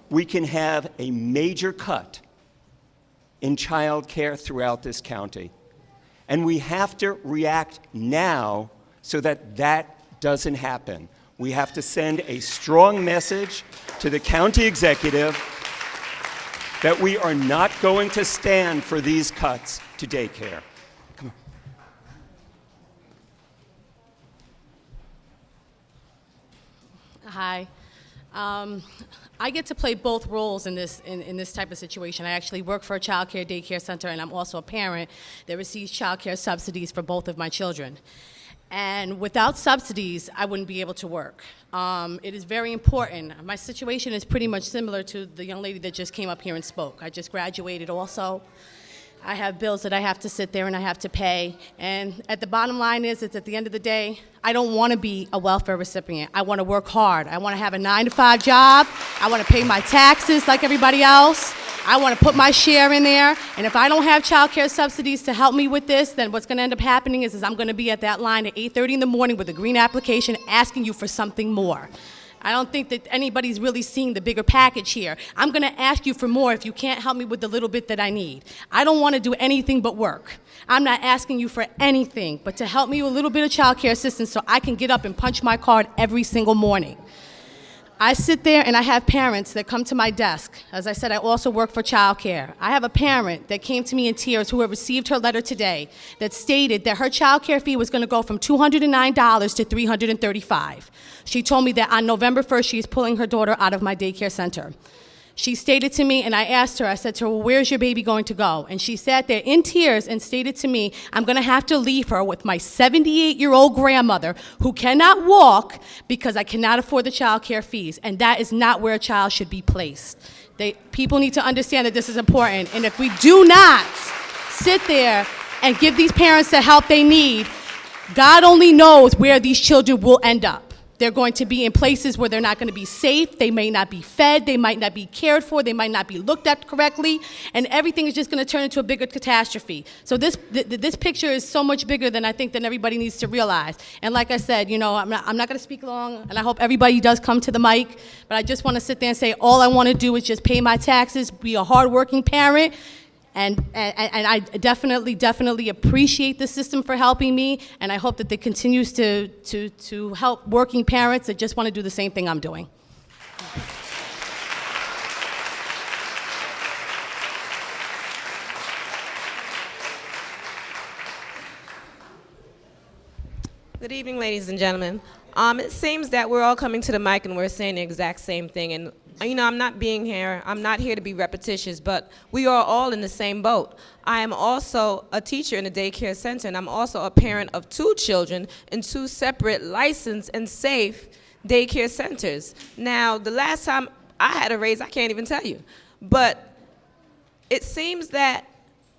we can have a major cut in child care throughout this county. And we have to react now so that that doesn't happen. We have to send a strong message to the county executive that we are not going to stand for these cuts to daycare. Come on. Hi. I get to play both roles in this type of situation. I actually work for a child care daycare center, and I'm also a parent that receives child care subsidies for both of my children. And without subsidies, I wouldn't be able to work. It is very important. My situation is pretty much similar to the young lady that just came up here and spoke. I just graduated also. I have bills that I have to sit there and I have to pay. And at the bottom line is, it's at the end of the day, I don't want to be a welfare recipient. I want to work hard. I want to have a 9-to-5 job. I want to pay my taxes like everybody else. I want to put my share in there. And if I don't have child care subsidies to help me with this, then what's going to end up happening is I'm going to be at that line at 8:30 in the morning with a green application asking you for something more. I don't think that anybody's really seeing the bigger package here. I'm going to ask you for more if you can't help me with the little bit that I need. I don't want to do anything but work. I'm not asking you for anything but to help me with a little bit of child care assistance so I can get up and punch my card every single morning. I sit there and I have parents that come to my desk. As I said, I also work for child care. I have a parent that came to me in tears who had received her letter today that stated that her child care fee was going to go from $209 to $335. She told me that on November 1st, she is pulling her daughter out of my daycare center. She stated to me, and I asked her, I said to her, well, where's your baby going to go? And she sat there in tears and stated to me, I'm going to have to leave her with my 78-year-old grandmother who cannot walk because I cannot afford the child care fees. And that is not where a child should be placed. People need to understand that this is important. And if we do not sit there and give these parents the help they need, God only knows where these children will end up. They're going to be in places where they're not going to be safe. They may not be fed. They might not be cared for. They might not be looked at correctly. And everything is just going to turn into a bigger catastrophe. So this picture is so much bigger than I think that everybody needs to realize. And like I said, you know, I'm not going to speak long, and I hope everybody does come to the mic. But I just want to sit there and say all I want to do is just pay my taxes, be a hardworking parent. And I definitely appreciate the system for helping me, and I hope that it continues to help working parents that just want to do the same thing I'm doing. Good evening, ladies and gentlemen. It seems that we're all coming to the mic and we're saying the exact same thing. And you know, I'm not here to be repetitious, but we are all in the same boat. I am also a teacher in a daycare center, and I'm also a parent of 2 children in 2 separate licensed and safe daycare centers. Now, the last time I had a raise, I can't even tell you. But it seems that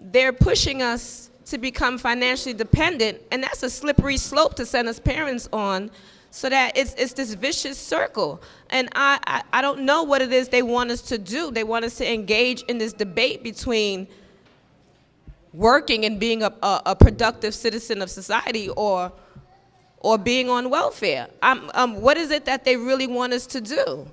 they're pushing us to become financially dependent, and that's a slippery slope to send us parents on, so that it's this vicious circle. And I don't know what it is they want us to do. They want us to engage in this debate between working and being a productive citizen of society or being on welfare. What is it that they really want us to do?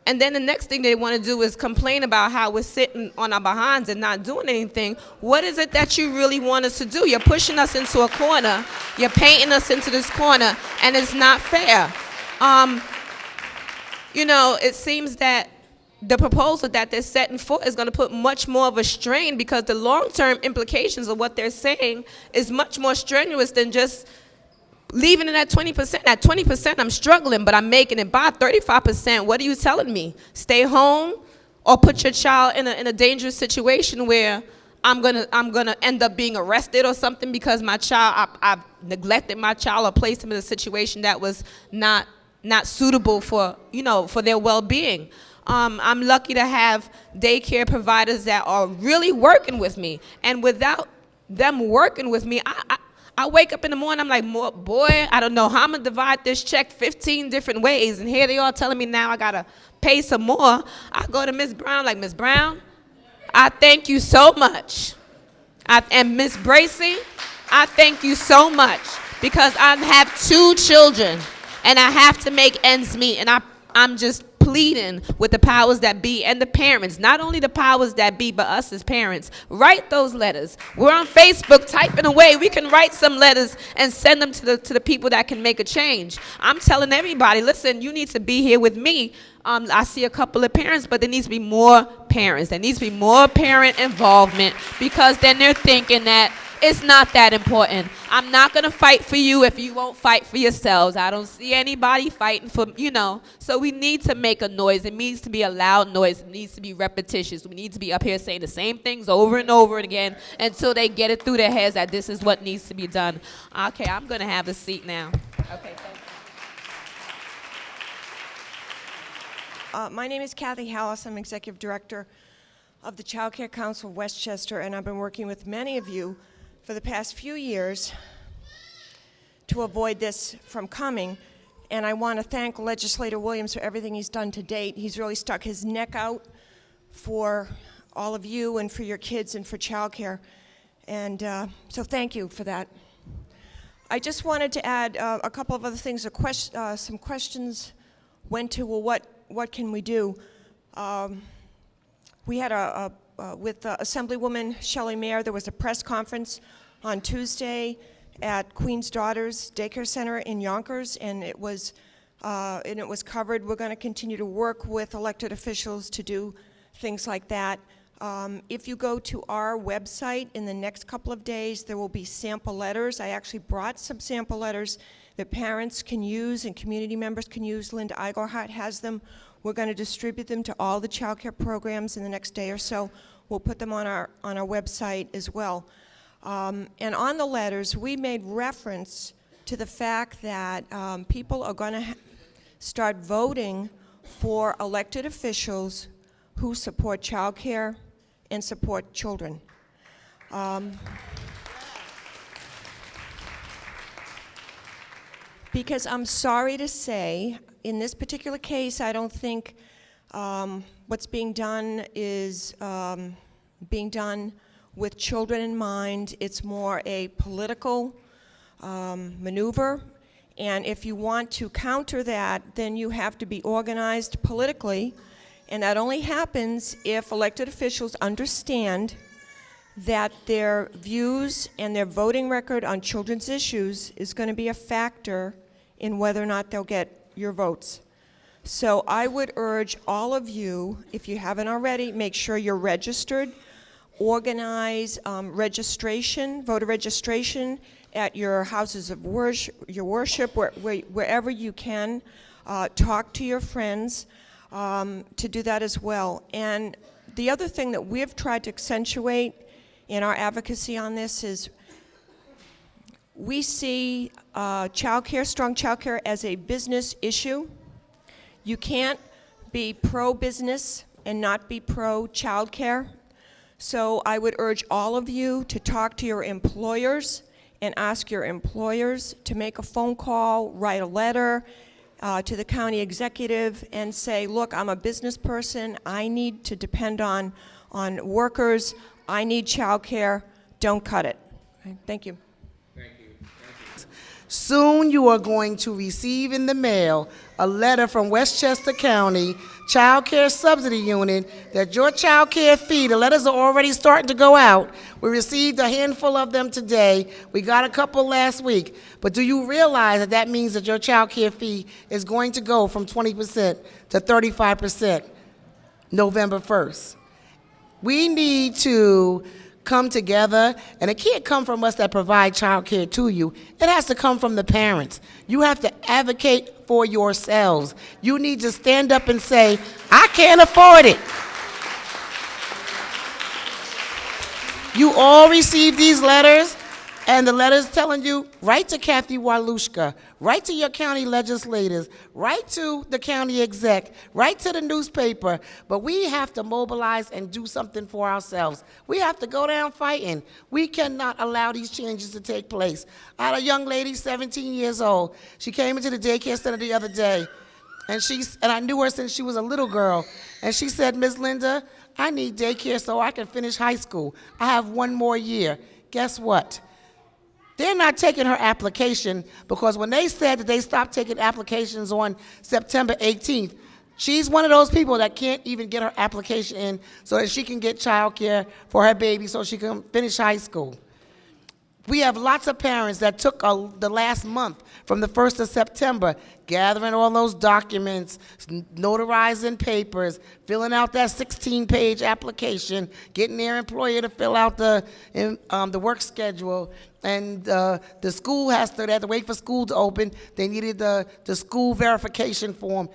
And then the next thing they want to do is complain about how we're sitting on our behinds and not doing anything. What is it that you really want us to do? You're pushing us into a corner. You're painting us into this corner, and it's not fair. You know, it seems that the proposal that they're setting forth is going to put much more of a strain, because the long-term implications of what they're saying is much more strenuous than just leaving it at 20%. At 20%, I'm struggling, but I'm making it by 35%. What are you telling me? Stay home or put your child in a dangerous situation where I'm gonna end up being arrested or something because my child, I've neglected my child or placed him in a situation that was not suitable for, you know, for their well-being. I'm lucky to have daycare providers that are really working with me, and without them working with me, I wake up in the morning, I'm like, boy, I don't know how I'm going to divide this check 15 different ways. And here they are telling me now I got to pay some more. I go to Ms. Brown, like, Ms. Brown, I thank you so much. And Ms. Bracy, I thank you so much, because I have 2 children and I have to make ends meet. And I'm just pleading pleading with the powers that be and the parents, not only the powers that be, but us as parents. Write those letters. We're on Facebook typing away. We can write some letters and send them to the people that can make a change. I'm telling everybody, listen, you need to be here with me. I see a couple of parents, but there needs to be more parents. There needs to be more parent involvement, because then they're thinking that it's not that important. I'm not going to fight for you if you won't fight for yourselves. I don't see anybody fighting for, So we need to make a noise. It needs to be a loud noise. It needs to be repetitious. We need to be up here saying the same things over and over again until they get it through their heads that this is what needs to be done. Okay, I'm going to have a seat now. Okay, thank you. My name is Kathy Hallis. I'm Executive Director of the Child Care Council of Westchester, and I've been working with many of you for the past few years to avoid this from coming. And I want to thank Legislator Williams for everything he's done to date. He's really stuck his neck out for all of you and for your kids and for child care. And so thank you for that. I just wanted to add a couple of other things. Some questions went to, well, what can we do? We had with Assemblywoman Shelley Mayer, there was a press conference on Tuesday at Queen's Daughters Daycare Center in Yonkers, and it was covered. We're going to continue to work with elected officials to do things like that. If you go to our website in the next couple of days, there will be sample letters. I actually brought some sample letters that parents can use and community members can use. Linda Eigelhart has them. We're going to distribute them to all the child care programs in the next day or so. We'll put them on our website as well. And on the letters, we made reference to the fact that people are going to start voting for elected officials who support child care and support children. Because I'm sorry to say, in this particular case, I don't think what's being done is being done with children in mind. It's more a political maneuver. And if you want to counter that, then you have to be organized politically. And that only happens if elected officials understand that their views and their voting record on children's issues is going to be a factor in whether or not they'll get your votes. So I would urge all of you, if you haven't already, make sure you're registered. Organize registration, voter registration at your houses of worship, wherever you can. Talk to your friends to do that as well. And the other thing that we've tried to accentuate in our advocacy on this is we see strong child care as a business issue. You can't be pro-business and not be pro-child care. So I would urge all of you to talk to your employers and ask your employers to make a phone call, write a letter to the county executive and say, look, I'm a business person. I need to depend on workers. I need child care. Don't cut it. Okay, thank you. Soon you are going to receive in the mail a letter from Westchester County Child Care Subsidy Unit that your child care fee, the letters are already starting to go out. We received a handful of them today. We got a couple last week. But do you realize that that means that your child care fee is going to go from 20% to 35% November 1st? We need to come together, and it can't come from us that provide child care to you. It has to come from the parents. You have to advocate for yourselves. You need to stand up and say, I can't afford it. You all receive these letters, and the letters telling you, write to Kathy Walushka, write to your county legislators, write to the county exec, write to the newspaper, but we have to mobilize and do something for ourselves. We have to go down fighting. We cannot allow these changes to take place. I had a young lady, 17 years old. She came into the daycare center the other day, and I knew her since she was a little girl, and she said, Ms. Linda, I need daycare so I can finish high school. I have one more year. Guess what? They're not taking her application because when they said that they stopped taking applications on September 18th, She's one of those people that can't even get her application in so that she can get child care for her baby so she can finish high school. We have lots of parents that took the last month from the 1st of September, gathering all those documents, notarizing papers, filling out that 16-page application, getting their employer to fill out the work schedule. And the school they had to wait for school to open. They needed the school verification form.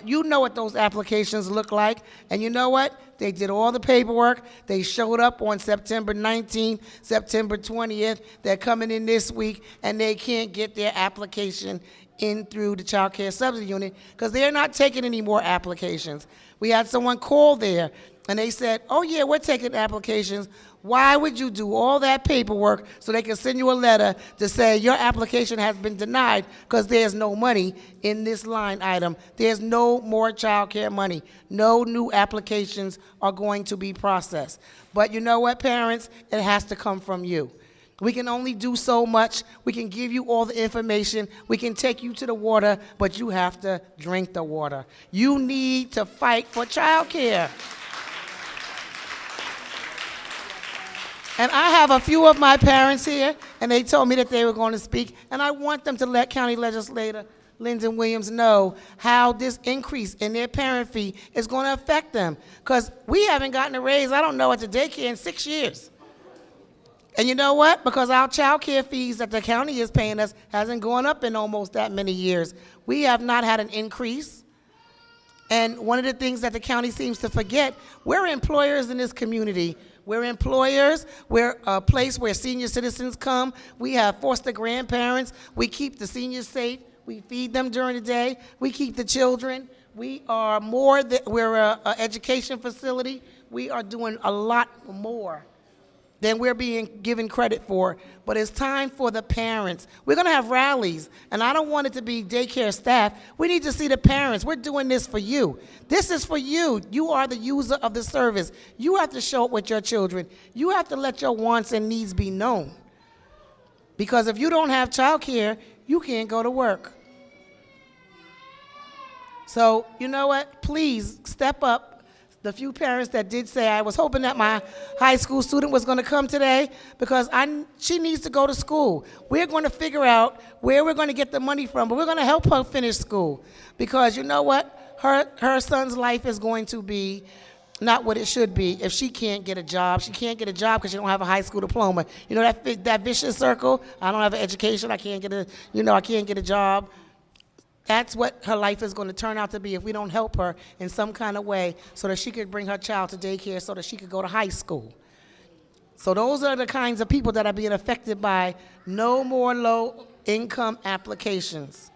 You know what those applications look like. And you know what? They did all the paperwork. They showed up on September 19th, September 20th. They're coming in this week, and they can't get their application in through the Child Care Subsidy Unit because they're not taking any more applications. We had someone call there, and they said, oh, yeah, we're taking applications. Why would you do all that paperwork so they can send you a letter to say your application has been denied because there's no money in this line item? There's no more child care money. No new applications are going to be processed. But you know what, parents? It has to come from you. We can only do so much. We can give you all the information. We can take you to the water, but you have to drink the water. You need to fight for child care. And I have a few of my parents here, and they told me that they were going to speak, and I want them to let County Legislator Lyndon Williams know how this increase in their parent fee is going to affect them. Because we haven't gotten a raise, I don't know, at the daycare in 6 years. And you know what? Because our child care fees that the county is paying us hasn't gone up in almost that many years. We have not had an increase. And one of the things that the county seems to forget, we're employers in this community. We're employers. We're a place where senior citizens come. We have foster grandparents. We keep the seniors safe. We feed them during the day. We keep the children. We are we're an education facility. We are doing a lot more than we're being given credit for. But it's time for the parents. We're going to have rallies, and I don't want it to be daycare staff. We need to see the parents. We're doing this for you. This is for you. You are the user of the service. You have to show up with your children. You have to let your wants and needs be known. Because if you don't have child care, you can't go to work. So, you know what? Please step up. The few parents that did say, I was hoping that my high school student was going to come today because she needs to go to school. We're going to figure out where we're going to get the money from, but we're going to help her finish school because you know what? Her son's life is going to be not what it should be if she can't get a job. She can't get a job because she don't have a high school diploma. You know that vicious circle? I don't have an education. I can't get a job. That's what her life is going to turn out to be if we don't help her in some kind of way so that she could bring her child to daycare so that she could go to high school. So those are the kinds of people that are being affected by no more low-income applications.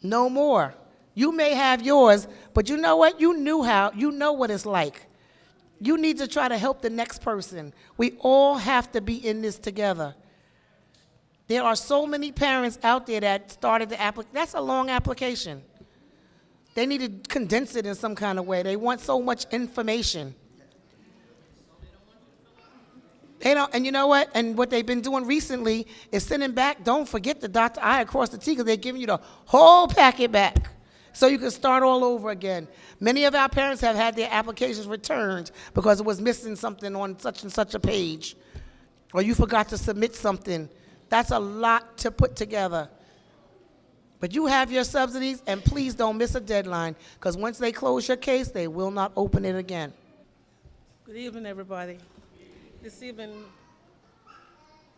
No more. You may have yours, but you know what? You know what it's like. You need to try to help the next person. We all have to be in this together. There are so many parents out there that started the application. That's a long application. They need to condense it in some kind of way. They want so much information. They don't, and you know what? And what they've been doing recently is sending back, don't forget the dot the I across the T, because they're giving you the whole packet back so you can start all over again. Many of our parents have had their applications returned because it was missing something on such and such a page, or you forgot to submit something. That's a lot to put together. But you have your subsidies, and please don't miss a deadline, because once they close your case, they will not open it again. Good evening, everybody. This evening,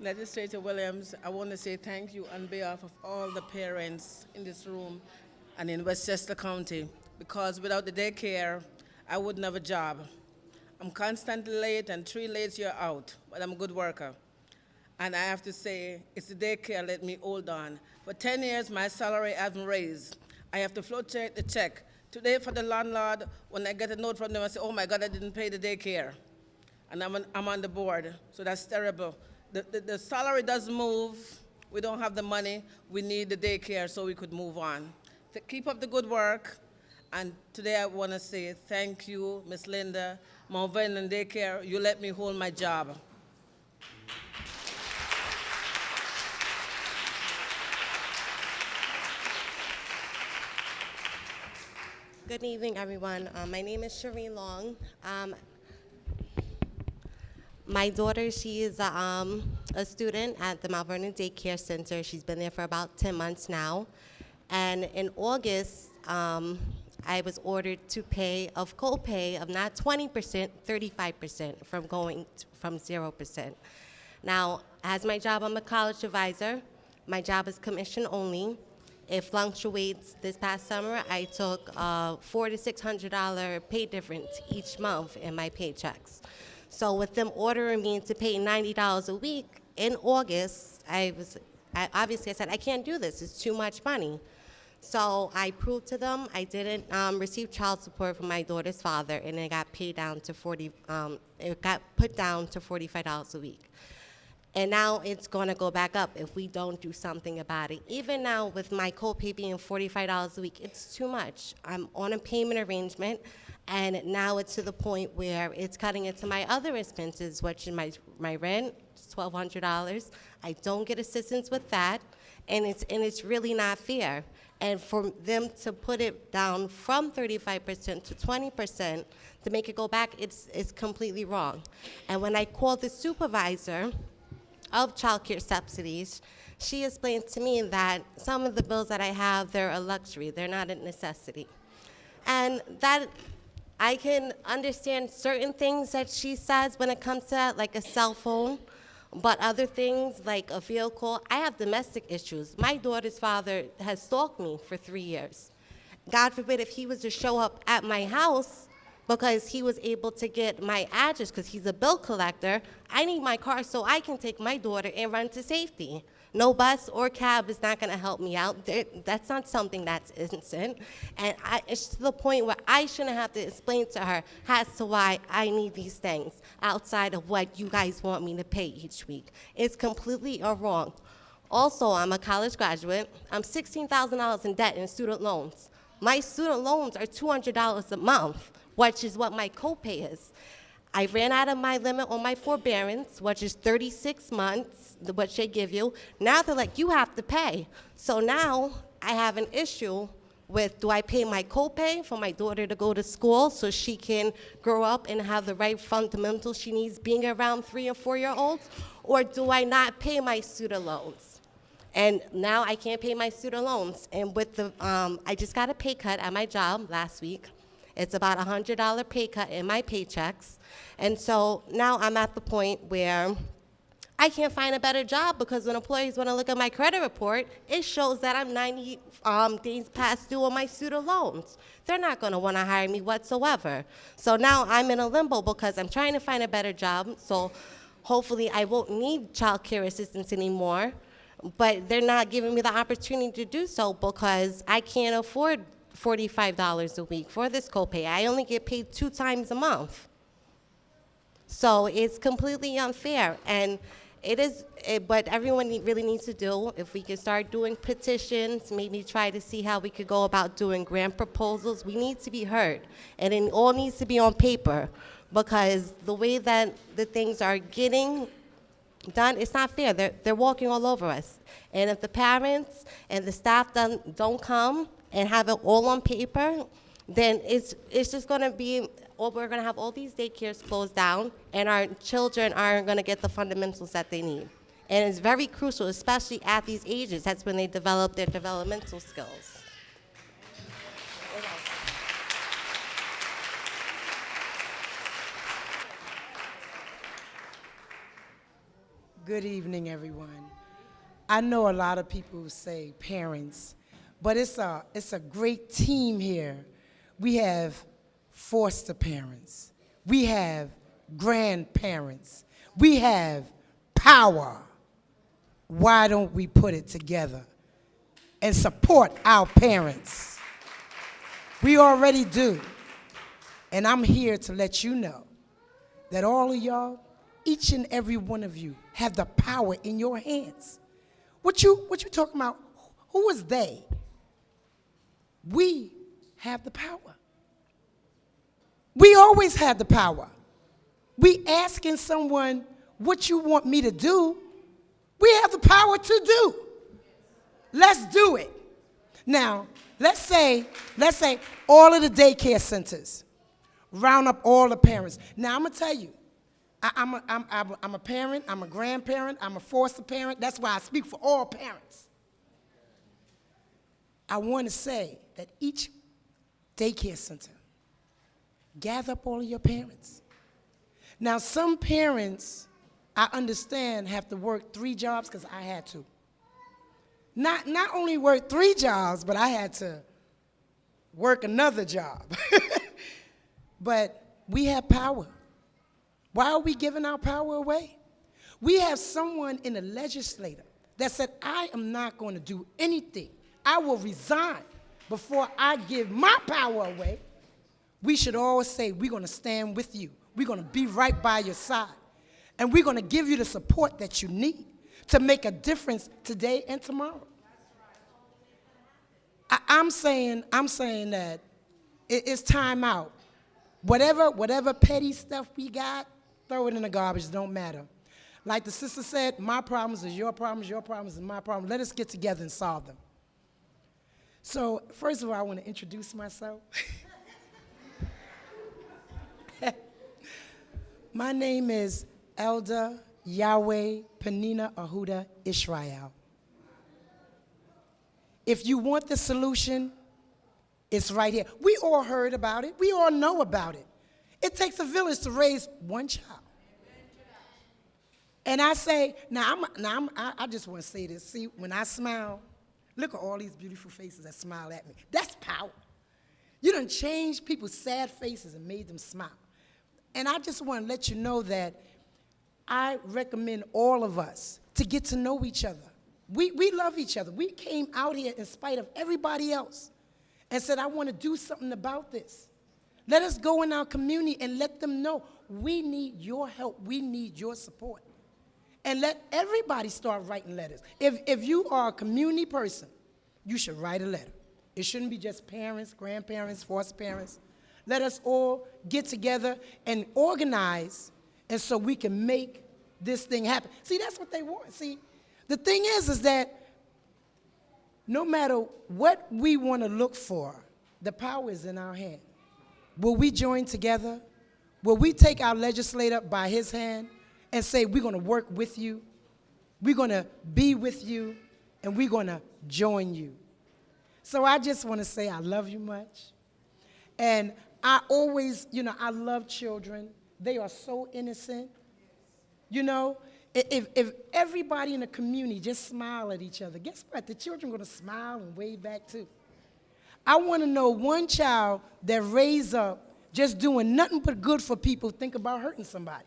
Legislator Williams, I want to say thank you on behalf of all the parents in this room and in Westchester County, because without the daycare, I wouldn't have a job. I'm constantly late, and 3 late you're out, but I'm a good worker. And I have to say, it's the daycare let me hold on. For 10 years, my salary hasn't raised. I have to float the check. Today, for the landlord, when I get a note from them, I say, oh my God, I didn't pay the daycare. And I'm on the board, so that's terrible. The salary doesn't move. We don't have the money. We need the daycare so we could move on. To keep up the good work. And today I want to say thank you, Miss Linda, Mount Vernon Daycare. You let me hold my job. Good evening, everyone. My name is Shereen Long. My daughter, she is a student at the Mount Vernon Daycare Center. She's been there for about 10 months now. And in August, I was ordered to pay a copay of not 20%, 35% from 0%. Now, as my job, I'm a college advisor. My job is commission only. It fluctuates. This past summer, I took a $400 to $600 pay difference each month in my paychecks. So with them ordering me to pay $90 a week in August, I said, I can't do this. It's too much money. So I proved to them I didn't receive child support from my daughter's father, and it got paid down to it got put down to $45 a week. And now it's going to go back up if we don't do something about it. Even now, with my copay being $45 a week, it's too much. I'm on a payment arrangement, and now it's to the point where it's cutting into my other expenses, which is my rent, $1,200. I don't get assistance with that, and it's really not fair. And for them to put it down from 35% to 20% to make it go back, it's completely wrong. And when I called the supervisor of child care subsidies, she explained to me that some of the bills that I have, they're a luxury, they're not a necessity. And that I can understand certain things that she says when it comes to that, like a cell phone, but other things like a vehicle. I have domestic issues. My daughter's father has stalked me for 3 years. God forbid if he was to show up at my house because he was able to get my address because he's a bill collector, I need my car so I can take my daughter and run to safety. No bus or cab is not going to help me out. That's not something that's innocent. And it's to the point where I shouldn't have to explain to her as to why I need these things outside of what you guys want me to pay each week. It's completely wrong. Also, I'm a college graduate. I'm $16,000 in debt in student loans. My student loans are $200 a month, which is what my copay is. I ran out of my limit on my forbearance, which is 36 months, which they give you. Now they're like, you have to pay. So now I have an issue with, do I pay my copay for my daughter to go to school so she can grow up and have the right fundamentals she needs being around 3 and 4-year-olds? Or do I not pay my student loans? And now I can't pay my student loans. And with the, I just got a pay cut at my job last week. It's about a $100 pay cut in my paychecks. And so now I'm at the point where I can't find a better job because when employers want to look at my credit report, it shows that I'm 90 days past due on my student loans. They're not going to want to hire me whatsoever. So now I'm in a limbo because I'm trying to find a better job. So hopefully I won't need child care assistance anymore. But they're not giving me the opportunity to do so because I can't afford $45 a week for this copay. I only get paid 2 times a month. So it's completely unfair. And what everyone really needs to do, if we can start doing petitions, maybe try to see how we could go about doing grant proposals, we need to be heard. And it all needs to be on paper because the way that the things are getting done, it's not fair. They're walking all over us. And if the parents and the staff don't come and have it all on paper, then it's just going to be, we're going to have all these daycares closed down, and our children aren't going to get the fundamentals that they need. And it's very crucial, especially at these ages. That's when they develop their developmental skills. Good evening, everyone. I know a lot of people say parents, but it's a great team here. We have foster parents. We have grandparents. We have power. Why don't we put it together and support our parents? We already do. And I'm here to let you know that all of y'all, each and every one of you, have the power in your hands. What you talking about? Who is they? We have the power. We always had the power. We asking someone what you want me to do, we have the power to do. Let's do it. Now, let's say all of the daycare centers, round up all the parents. Now, I'm going to tell you, I'm a parent, I'm a grandparent, I'm a foster parent. That's why I speak for all parents. I want to say that each daycare center, gather up all of your parents. Now, some parents, I understand, have to work 3 jobs because I had to. Not only work 3 jobs, but I had to work another job. But we have power. Why are we giving our power away? We have someone in the legislator that said, I am not going to do anything. I will resign before I give my power away. We should always say, we're going to stand with you. We're going to be right by your side. And we're going to give you the support that you need to make a difference today and tomorrow. I'm saying that it's time out. Whatever petty stuff we got, throw it in the garbage, don't matter. Like the sister said, my problems is your problems is my problem. Let us get together and solve them. So, first of all, I want to introduce myself. My name is Elder Yahweh Penina Ahuda Israel. If you want the solution, it's right here. We all heard about it. We all know about it. It takes a village to raise one child. And I say, I just want to say this. See, when I smile, look at all these beautiful faces that smile at me. That's power. You done changed people's sad faces and made them smile. And I just want to let you know that I recommend all of us to get to know each other. We love each other. We came out here in spite of everybody else and said, I want to do something about this. Let us go in our community and let them know we need your help. We need your support. And let everybody start writing letters. If you are a community person, you should write a letter. It shouldn't be just parents, grandparents, foster parents. Let us all get together and organize, and so we can make this thing happen. See, that's what they want. See, the thing is that no matter what we want to look for, the power is in our hand. Will we join together? Will we take our legislator by his hand and say, we're going to work with you, we're going to be with you, and we're going to join you? So I just want to say I love you much. And I always, I love children. They are so innocent. If everybody in the community just smile at each other, guess what? The children are going to smile and wave back too. I want to know one child that raised up just doing nothing but good for people think about hurting somebody.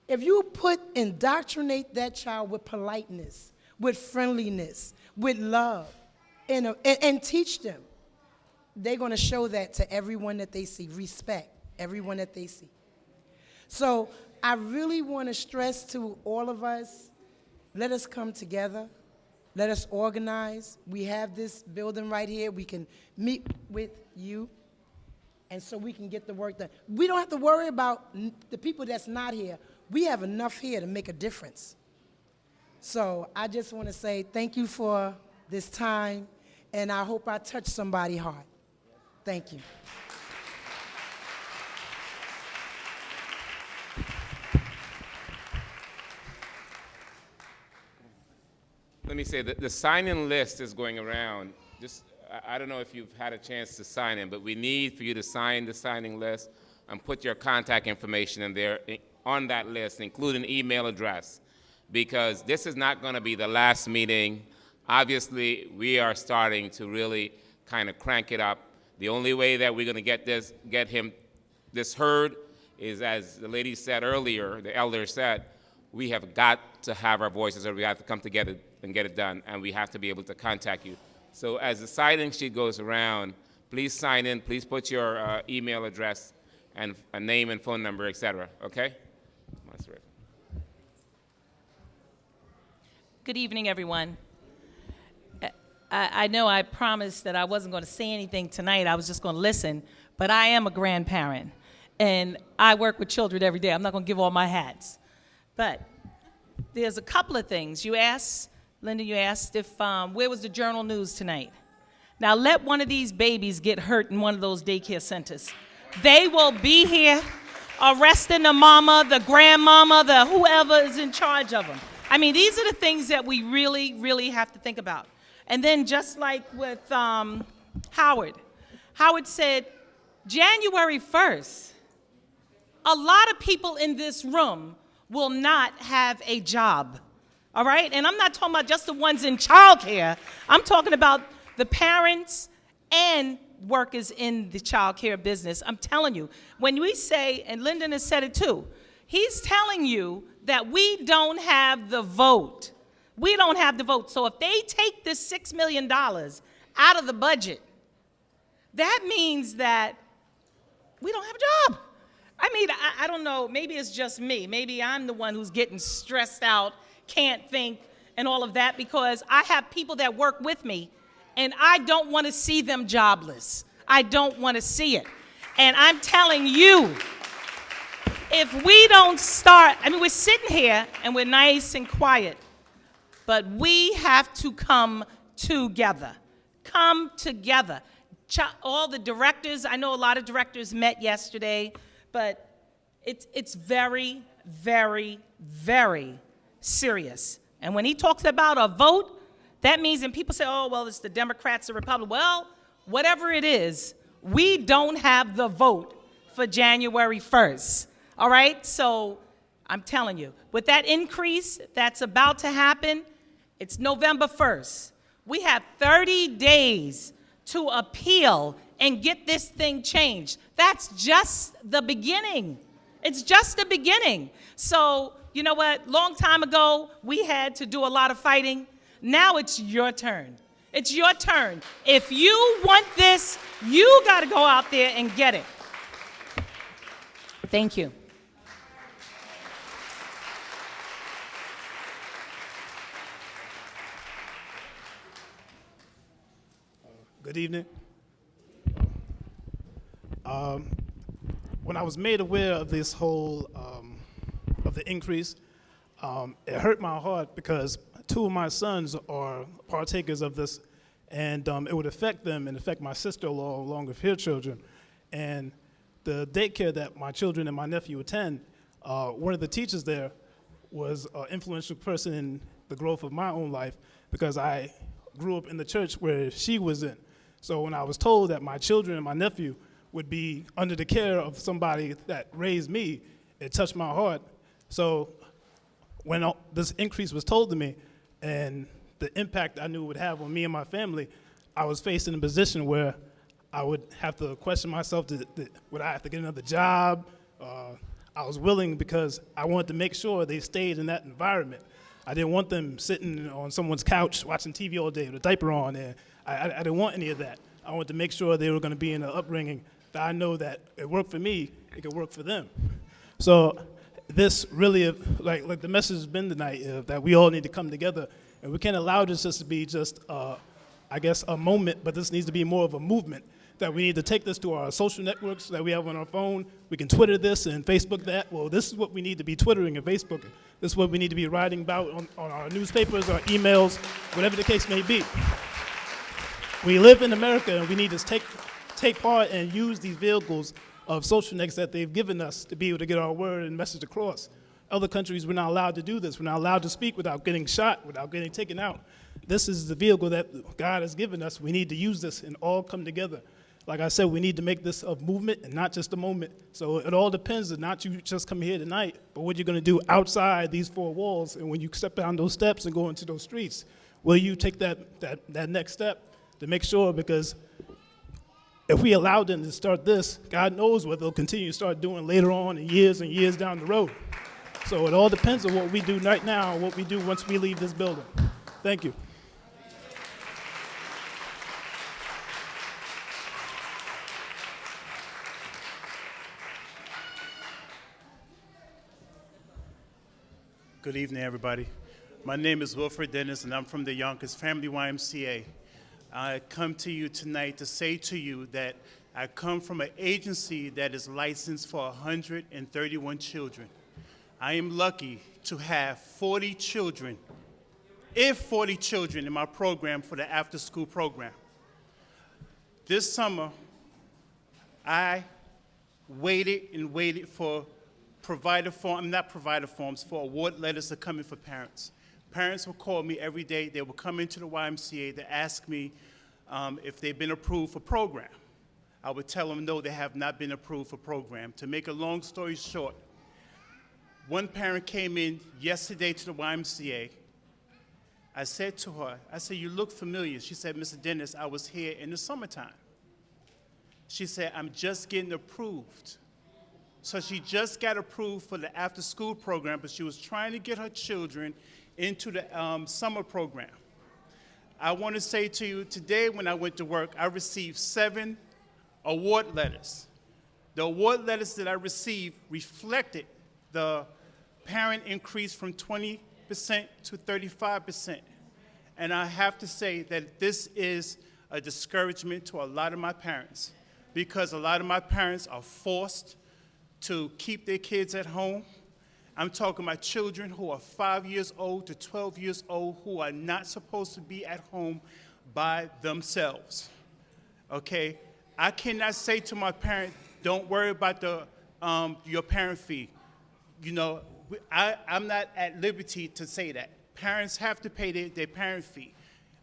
If you indoctrinate that child with politeness, with friendliness, with love, and teach them, they're going to show that to everyone that they see, respect everyone that they see. So I really want to stress to all of us, let us come together. Let us organize. We have this building right here. We can meet with you, and so we can get the work done. We don't have to worry about the people that's not here. We have enough here to make a difference. So I just want to say thank you for this time, and I hope I touched somebody's heart. Thank you. Let me say that the sign-in list is going around. I don't know if you've had a chance to sign in, but we need for you to sign the signing list and put your contact information in there on that list, including email address, because this is not going to be the last meeting. Obviously, we are starting to really kind of crank it up. The only way that we're going to get him this heard is, as the lady said earlier, the elder said, we have got to have our voices, or we have to come together and get it done, and we have to be able to contact you. So as the sign-in sheet goes around, please sign in, please put your email address and a name and phone number, et cetera, okay? That's right. Good evening, everyone. I know I promised that I wasn't going to say anything tonight. I was just going to listen, but I am a grandparent, and I work with children every day. I'm not going to give all my hats. But there's a couple of things. You asked, Linda, if where was the Journal News tonight? Now let one of these babies get hurt in one of those daycare centers. They will be here arresting the mama, the grandmama, the whoever is in charge of them. I mean, these are the things that we really, really have to think about. And then just like with Howard said, January 1st, a lot of people in this room will not have a job, all right? And I'm not talking about just the ones in childcare. I'm talking about the parents and workers in the childcare business. I'm telling you, when we say, and Lyndon has said it too, he's telling you that we don't have the vote. We don't have the vote. So if they take this $6 million out of the budget, that means that we don't have a job. I mean, I don't know, maybe it's just me. Maybe I'm the one who's getting stressed out, can't think, and all of that, because I have people that work with me, and I don't want to see them jobless. I don't want to see it. And I'm telling you, if we don't start, I mean, we're sitting here, and we're nice and quiet, but we have to come together. Come together. All the directors, I know a lot of directors met yesterday, but it's very, very, very serious. And when he talks about a vote, that means, and people say, oh, well, it's the Democrats, the Republicans. Well, whatever it is, we don't have the vote for January 1st, all right? So I'm telling you, with that increase that's about to happen, it's November 1st. We have 30 days to appeal and get this thing changed. That's just the beginning. It's just the beginning. So, you know what? Long time ago, we had to do a lot of fighting. Now it's your turn. It's your turn. If you want this, you got to go out there and get it. Thank you. Good evening. When I was made aware of this whole, of the increase, it hurt my heart because two of my sons are partakers of this, and it would affect them and affect my sister-in-law along with her children. And the daycare that my children and my nephew attend, one of the teachers there was an influential person in the growth of my own life because I grew up in the church where she was in. So when I was told that my children and my nephew would be under the care of somebody that raised me, it touched my heart. So when this increase was told to me and the impact I knew it would have on me and my family, I was faced in a position where I would have to question myself, would I have to get another job? I was willing because I wanted to make sure they stayed in that environment. I didn't want them sitting on someone's couch watching TV all day with a diaper on, and I didn't want any of that. I wanted to make sure they were going to be in an upbringing that I know that it worked for me, it could work for them. So this really, like the message has been tonight, that we all need to come together, and we can't allow this just to be just, I guess, a moment, but this needs to be more of a movement, that we need to take this to our social networks that we have on our phone. We can Twitter this and Facebook that. Well, this is what we need to be Twittering and Facebooking. This is what we need to be writing about on our newspapers, our emails, whatever the case may be. We live in America, and we need to take part and use these vehicles of social networks that they've given us to be able to get our word and message across. Other countries, we're not allowed to do this. We're not allowed to speak without getting shot, without getting taken out. This is the vehicle that God has given us. We need to use this and all come together. Like I said, we need to make this a movement and not just a moment. So it all depends on not you just come here tonight, but what you're going to do outside these four walls. And when you step down those steps and go into those streets, will you take that next step to make sure? Because if we allow them to start this, God knows what they'll continue to start doing later on and years down the road. So it all depends on what we do right now and what we do once we leave this building. Thank you. Good evening, everybody. My name is Wilfred Dennis, and I'm from the Yonkers Family YMCA. I come to you tonight to say to you that I come from an agency that is licensed for 131 children. I am lucky to have 40 children in my program for the after-school program. This summer, I waited and waited for not provider forms, for award letters to come in for parents. Parents would call me every day. They would come into the YMCA to ask me if they've been approved for program. I would tell them no, they have not been approved for program. To make a long story short, one parent came in yesterday to the YMCA. I said to her, you look familiar. She said, Mr. Dennis, I was here in the summertime. She said, I'm just getting approved. So she just got approved for the after-school program, but she was trying to get her children into the summer program. I want to say to you, today when I went to work, I received 7 award letters. The award letters that I received reflected the parent increase from 20% to 35%. And I have to say that this is a discouragement to a lot of my parents, because a lot of my parents are forced to keep their kids at home. I'm talking about children who are 5 years old to 12 years old who are not supposed to be at home by themselves, okay? I cannot say to my parent, don't worry about your parent fee. You know, I'm not at liberty to say that. Parents have to pay their parent fee,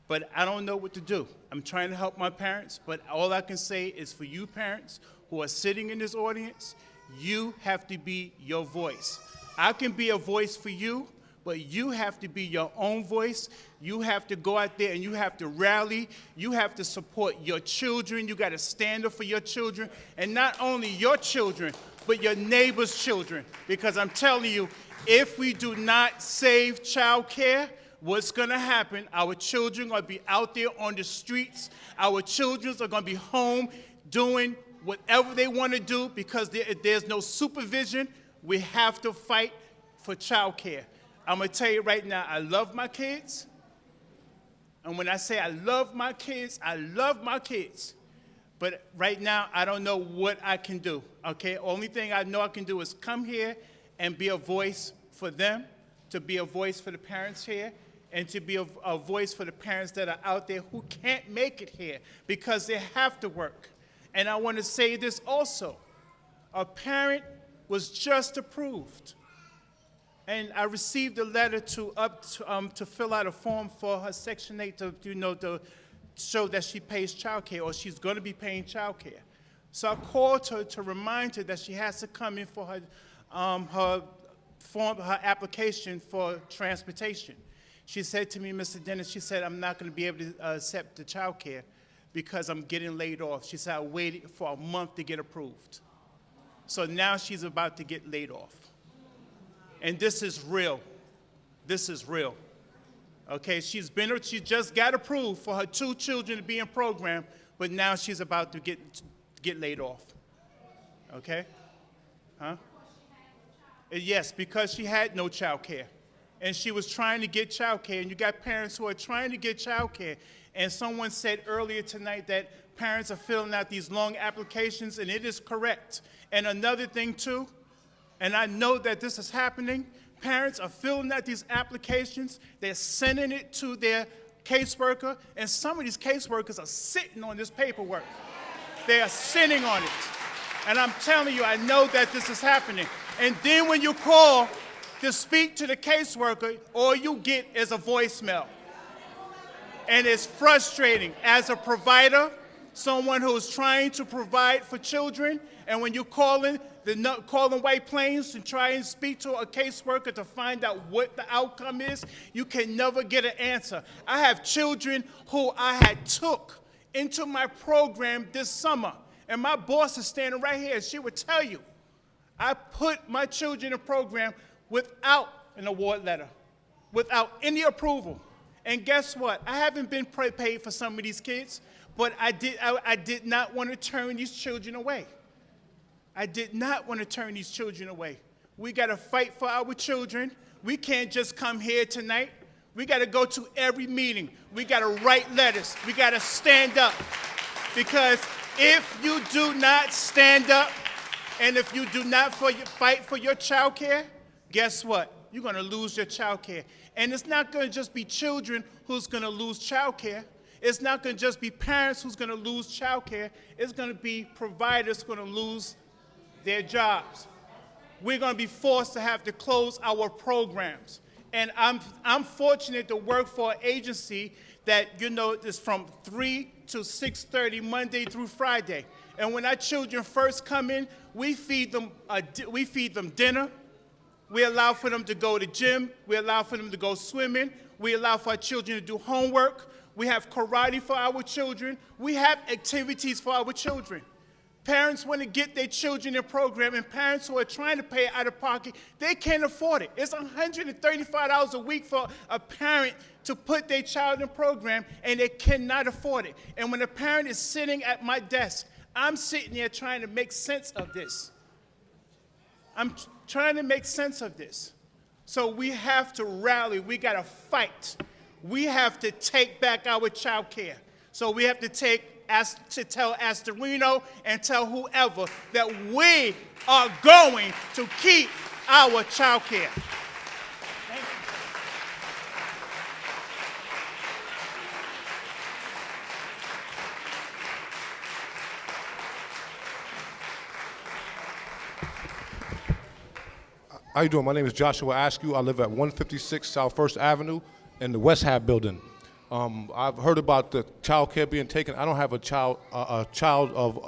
but I don't know what to do. I'm trying to help my parents, but all I can say is for you parents who are sitting in this audience, you have to be your voice. I can be a voice for you, but you have to be your own voice. You have to go out there and you have to rally. You have to support your children. You got to stand up for your children, and not only your children, but your neighbor's children. Because I'm telling you, if we do not save child care, what's going to happen, our children are going to be out there on the streets. Our children are going to be home doing whatever they want to do because there's no supervision. We have to fight for child care. I'm going to tell you right now, I love my kids. And when I say I love my kids, I love my kids. But right now, I don't know what I can do, okay? Only thing I know I can do is come here and be a voice for them, to be a voice for the parents here, and to be a voice for the parents that are out there who can't make it here because they have to work. And I want to say this also. A parent was just approved. And I received a letter to fill out a form for her Section 8 to show that she pays child care, or she's going to be paying child care. So I called her to remind her that she has to come in for her application for transportation. She said to me, Mr. Dennis, she said, I'm not going to be able to accept the child care because I'm getting laid off. She said, I waited for a month to get approved. So now she's about to get laid off. And this is real. This is real. Okay, she just got approved for her 2 children to be in program, but now she's about to get laid off. Okay? Huh? Yes, because she had no child care. And she was trying to get child care, and you got parents who are trying to get child care. And someone said earlier tonight that parents are filling out these long applications, and it is correct. And another thing too, and I know that this is happening, parents are filling out these applications, they're sending it to their caseworker, and some of these caseworkers are sitting on this paperwork. They are sitting on it. And I'm telling you, I know that this is happening. And then when you call to speak to the caseworker, all you get is a voicemail. And it's frustrating as a provider, someone who's trying to provide for children, and when you call in White Plains and try and speak to a caseworker to find out what the outcome is, you can never get an answer. I have children who I had took into my program this summer, and my boss is standing right here, and she would tell you, I put my children in a program without an award letter, without any approval. And guess what? I haven't been paid for some of these kids, but I did not want to turn these children away. I did not want to turn these children away. We got to fight for our children. We can't just come here tonight. We got to go to every meeting. We got to write letters. We got to stand up. Because if you do not stand up, and if you do not fight for your child care, guess what? You're going to lose your child care. And it's not going to just be children who's going to lose child care. It's not going to just be parents who's going to lose child care. It's going to be providers who are going to lose their jobs. We're going to be forced to have to close our programs. And I'm fortunate to work for an agency that, is from 3 to 6:30 Monday through Friday. And when our children first come in, we feed them dinner. We allow for them to go to gym. We allow for them to go swimming. We allow for our children to do homework. We have karate for our children. We have activities for our children. Parents want to get their children in a program, and parents who are trying to pay out of pocket, they can't afford it. It's $135 a week for a parent to put their child in a program, and they cannot afford it. And when a parent is sitting at my desk, I'm sitting there trying to make sense of this. I'm trying to make sense of this. So we have to rally. We got to fight. We have to take back our child care. So we have to tell Astorino and tell whoever that we are going to keep our child care. How you doing? My name is Joshua Askew. I live at 156 South First Avenue in the West Hab building. I've heard about the child care being taken. I don't have a child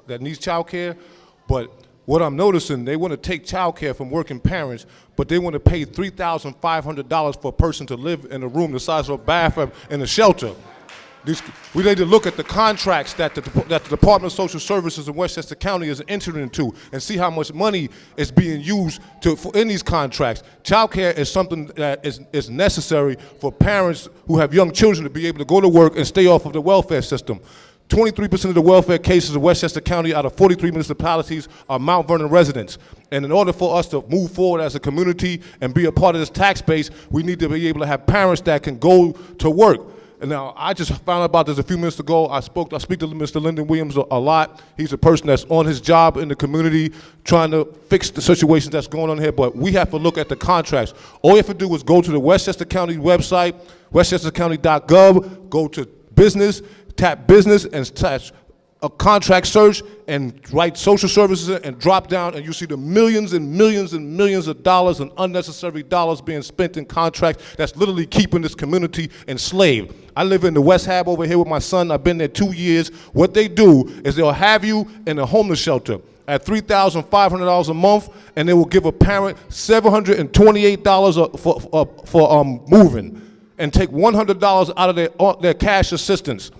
that needs child care, but what I'm noticing, they want to take child care from working parents, but they want to pay $3,500 for a person to live in a room the size of a bathroom in a shelter. We need to look at the contracts that the Department of Social Services in Westchester County is entering into and see how much money is being used in these contracts. Child care is something that is necessary for parents who have young children to be able to go to work and stay off of the welfare system. 23% of the welfare cases in Westchester County out of 43 municipalities are Mount Vernon residents. And in order for us to move forward as a community and be a part of this tax base, we need to be able to have parents that can go to work. And now, I just found out about this a few minutes ago. I speak to Mr. Lyndon Williams a lot. He's a person that's on his job in the community trying to fix the situations that's going on here, but we have to look at the contracts. All you have to do is go to the Westchester County website, westchestercounty.gov, go to business, tap business, and touch a contract search and write social services and drop down, and you see the millions and millions and millions of dollars and unnecessary dollars being spent in contracts that's literally keeping this community enslaved. I live in the West Hab over here with my son. I've been there 2 years. What they do is they'll have you in a homeless shelter at $3,500 a month, and they will give a parent $728 for moving and take $100 out of their cash assistance.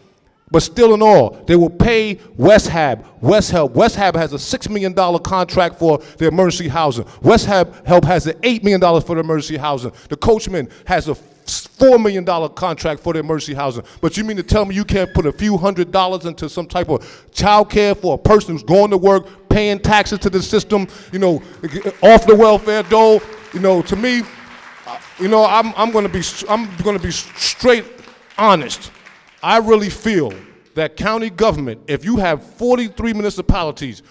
But still in all, they will pay West Hab, West Help. West Hab has a $6 million contract for their emergency housing. West Hab Help has an $8 million for the emergency housing. The Coachman has a $4 million contract for the emergency housing. But you mean to tell me you can't put a few $100s into some type of child care for a person who's going to work, paying taxes to the system, off the welfare dole? To me, I'm going to be straight honest. I really feel that county government, if you have 43 municipalities,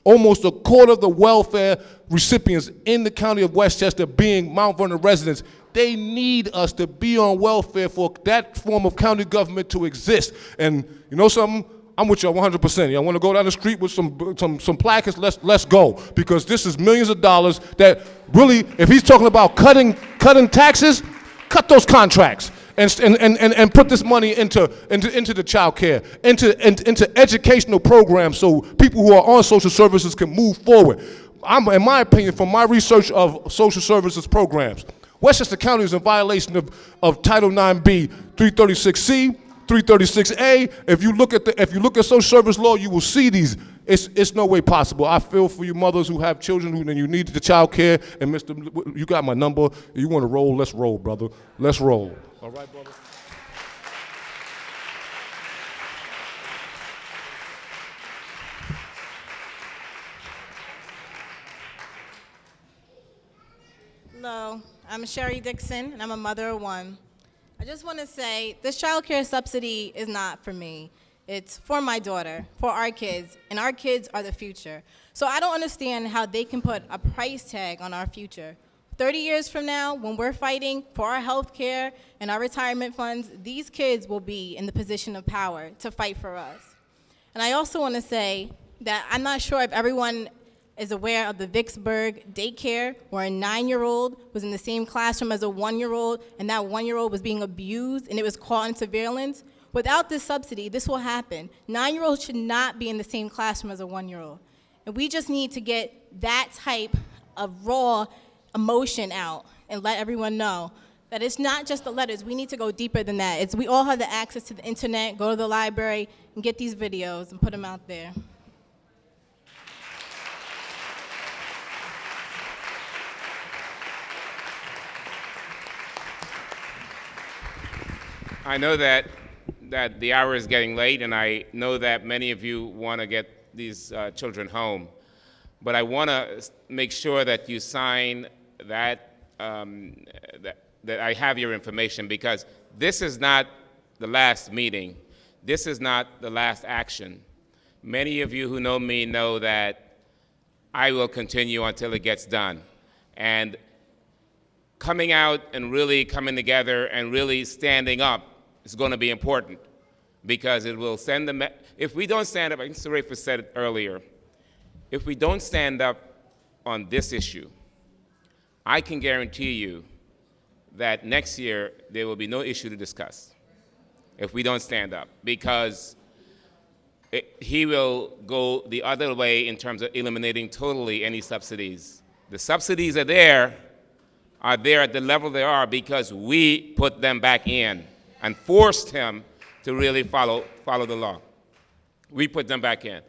almost a quarter of the welfare recipients in the county of Westchester being Mount Vernon residents, they need us to be on welfare for that form of county government to exist. And you know something? I'm with you 100%. Y'all want to go down the street with some placards? Let's go, because this is millions of dollars that really, if he's talking about cutting taxes, cut those contracts. And put this money into the child care, into educational programs so people who are on social services can move forward. In my opinion, from my research of social services programs, Westchester County is in violation of Title 9B, 336C, 336A. If you look at social service law, you will see these. It's no way possible. I feel for you mothers who have children and you need the child care. And Mr., you got my number. You want to roll? Let's roll, brother. Let's roll. All right, brother. Hello, I'm Sherry Dixon, and I'm a mother of one. I just want to say this child care subsidy is not for me. It's for my daughter, for our kids, and our kids are the future. So I don't understand how they can put a price tag on our future. 30 years from now, when we're fighting for our health care and our retirement funds, these kids will be in the position of power to fight for us. And I also want to say that I'm not sure if everyone is aware of the Vicksburg daycare where a 9-year-old was in the same classroom as a 1-year-old, and that 1-year-old was being abused and it was caught in surveillance. Without this subsidy, this will happen. 9-year-olds should not be in the same classroom as a 1-year-old. And we just need to get that type of raw emotion out and let everyone know that it's not just the letters. We need to go deeper than that. We all have the access to the internet, go to the library, and get these videos and put them out there. I know that the hour is getting late, and I know that many of you want to get these children home. But I want to make sure that you sign that I have your information, because this is not the last meeting. This is not the last action. Many of you who know me know that I will continue until it gets done. And coming out and really coming together and really standing up is going to be important, because it will send the if we don't stand up, I think Sarafa said it earlier, if we don't stand up on this issue, I can guarantee you that next year there will be no issue to discuss if we don't stand up, because he will go the other way in terms of eliminating totally any subsidies. The subsidies are there at the level they are because we put them back in and forced him to really follow the law. We put them back in.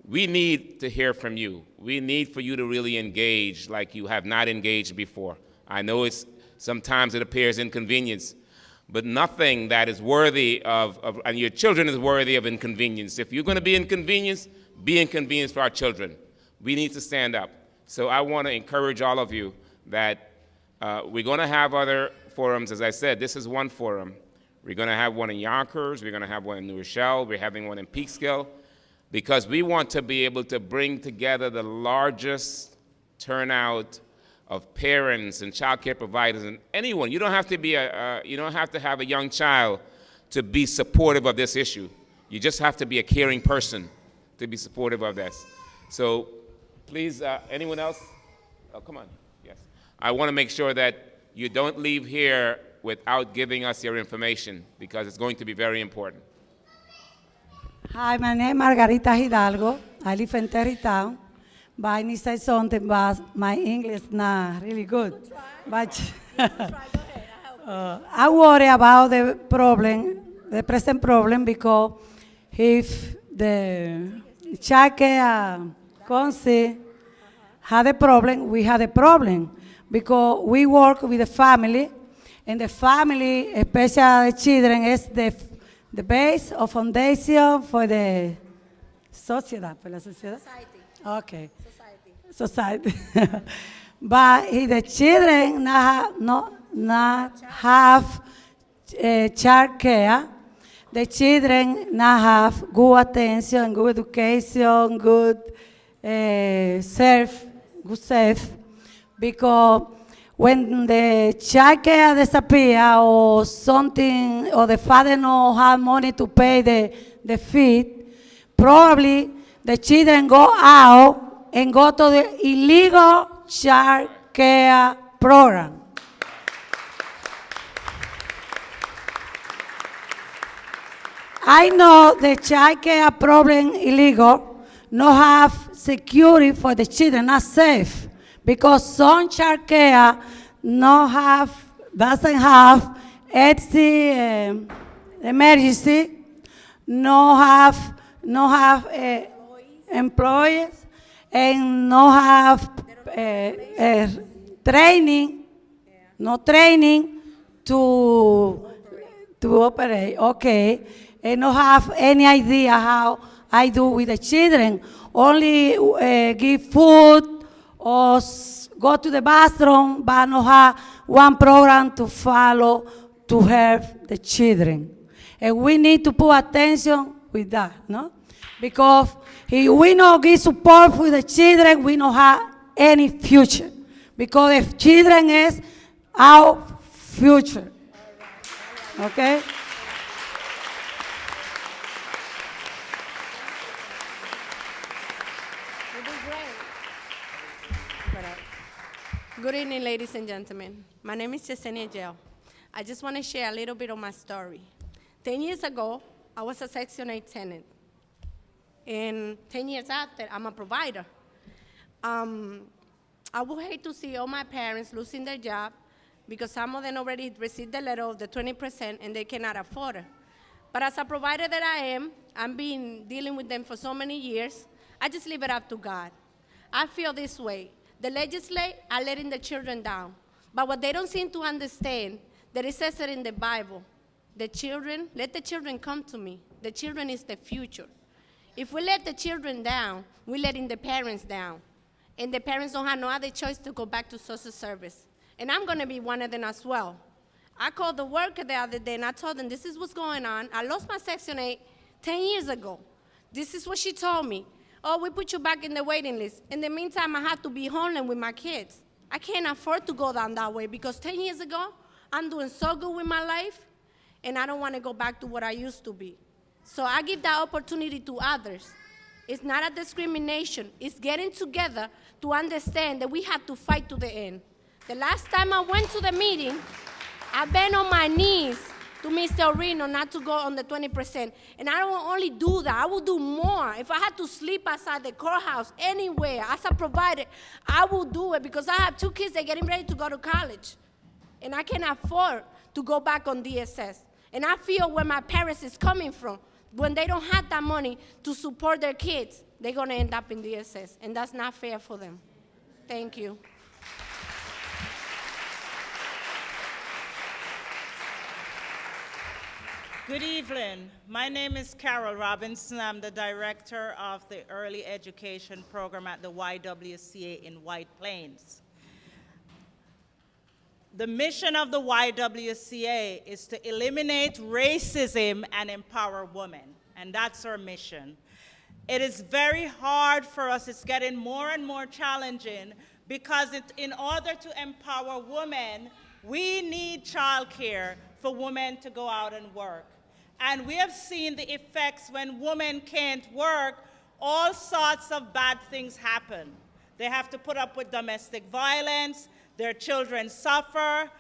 We need to hear from you. We need for you to really engage like you have not engaged before. I know sometimes it appears inconvenience, but nothing that is worthy and your children is worthy of inconvenience. If you're going to be inconvenienced for our children. We need to stand up. So I want to encourage all of you that we're going to have other forums. As I said, this is one forum. We're going to have one in Yonkers. We're going to have one in New Rochelle. We're having one in Peekskill, because we want to be able to bring together the largest turnout of parents and child care providers and anyone. You don't have to be you don't have to have a young child to be supportive of this issue. You just have to be a caring person to be supportive of this. So please, anyone else? Oh, come on. Yes. I want to make sure that you don't leave here without giving us your information, because it's going to be very important. Hi, my name is Margarita Hidalgo. I live in Terrytown. But I need to say something, but my English is not really good. But I worry about the present problem, because if the child care council had a problem, we had a problem, because we work with the family, and the family, especially the children, is the base or foundation for the society. Society. Okay. Society. But if the children not have child care, the children not have good attention, good education, good self, because when the child care disappear or something, or the father no have money to pay the fee, probably the children go out and go to the illegal child care program. I know the child care program illegal, no have security for the children, not safe, because some child care doesn't have emergency, no have employees, and no have training to operate, okay, and no have any idea how I do with the children. Only give food or go to the bathroom, but no have one program to follow to help the children. And we need to put attention with that, no? Because if we don't give support for the children, we don't have any future. because the children is our future. Okay? Good evening, ladies and gentlemen. My name is Yesenia Gel. I just want to share a little bit of my story. 10 years ago, I was a Section 8 tenant. And 10 years after, I'm a provider. I would hate to see all my parents losing their job because some of them already received the letter of the 20% and they cannot afford it. But as a provider that I am, I've been dealing with them for so many years, I just leave it up to God. I feel this way. The legislators are letting the children down. But what they don't seem to understand, that it says it in the Bible, let the children come to me. The children is the future. If we let the children down, we're letting the parents down. And the parents don't have no other choice to go back to social service. And I'm gonna be one of them as well. I called the worker the other day and I told them, this is what's going on. I lost my Section 8 10 years ago. This is what she told me. Oh, we put you back in the waiting list. In the meantime, I have to be home with my kids. I can't afford to go down that way because 10 years ago, I'm doing so good with my life, and I don't want to go back to what I used to be. So I give that opportunity to others. It's not a discrimination. It's getting together to understand that we have to fight to the end. The last time I went to the meeting, I bent on my knees to Mr. Astorino not to go on the 20%. And I don't only do that, I will do more. If I had to sleep outside the courthouse, anywhere, as a provider, I will do it because I have 2 kids that are getting ready to go to college. And I can afford to go back on DSS. And I feel where my parents is coming from. When they don't have that money to support their kids, they're gonna end up in DSS. And that's not fair for them. Thank you. Good evening. My name is Carol Robinson. I'm the director of the Early Education Program at the YWCA in White Plains. The mission of the YWCA is to eliminate racism and empower women, and that's our mission. It is very hard for us. It's getting more and more challenging because in order to empower women, we need childcare for women to go out and work. And we have seen the effects when women can't work, all sorts of bad things happen. They have to put up with domestic violence, their children suffer,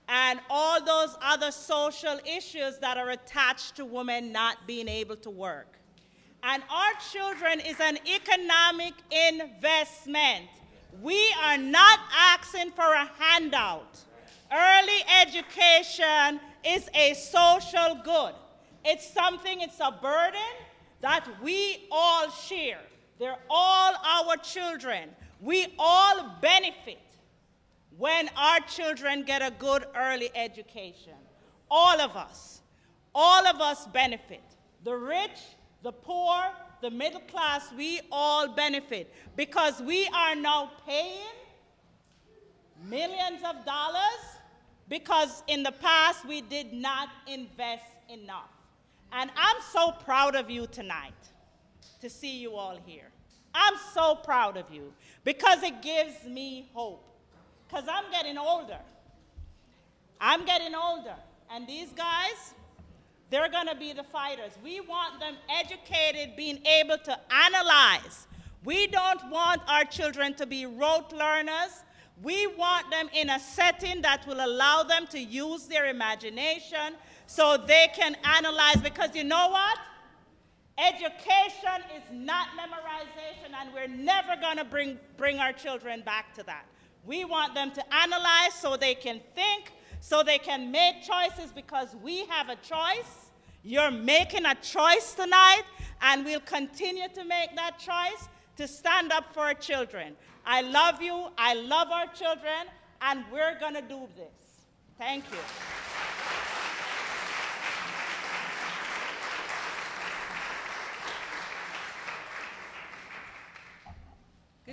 and all those other social issues that are attached to women not being able to work. And our children is an economic investment. We are not asking for a handout. Early education is a social good. It's something, it's a burden that we all share. They're all our children. We all benefit when our children get a good early education. All of us benefit. The rich, the poor, the middle class, we all benefit because we are now paying millions of dollars because in the past we did not invest enough. And I'm so proud of you tonight to see you all here. I'm so proud of you because it gives me hope. Because I'm getting older. And these guys, they're going to be the fighters. We want them educated, being able to analyze. We don't want our children to be rote learners. We want them in a setting that will allow them to use their imagination so they can analyze, because you know what? Education is not memorization, and we're never going to bring our children back to that. We want them to analyze so they can think, so they can make choices, because we have a choice. You're making a choice tonight, and we'll continue to make that choice to stand up for our children. I love you, I love our children, and we're going to do this. Thank you.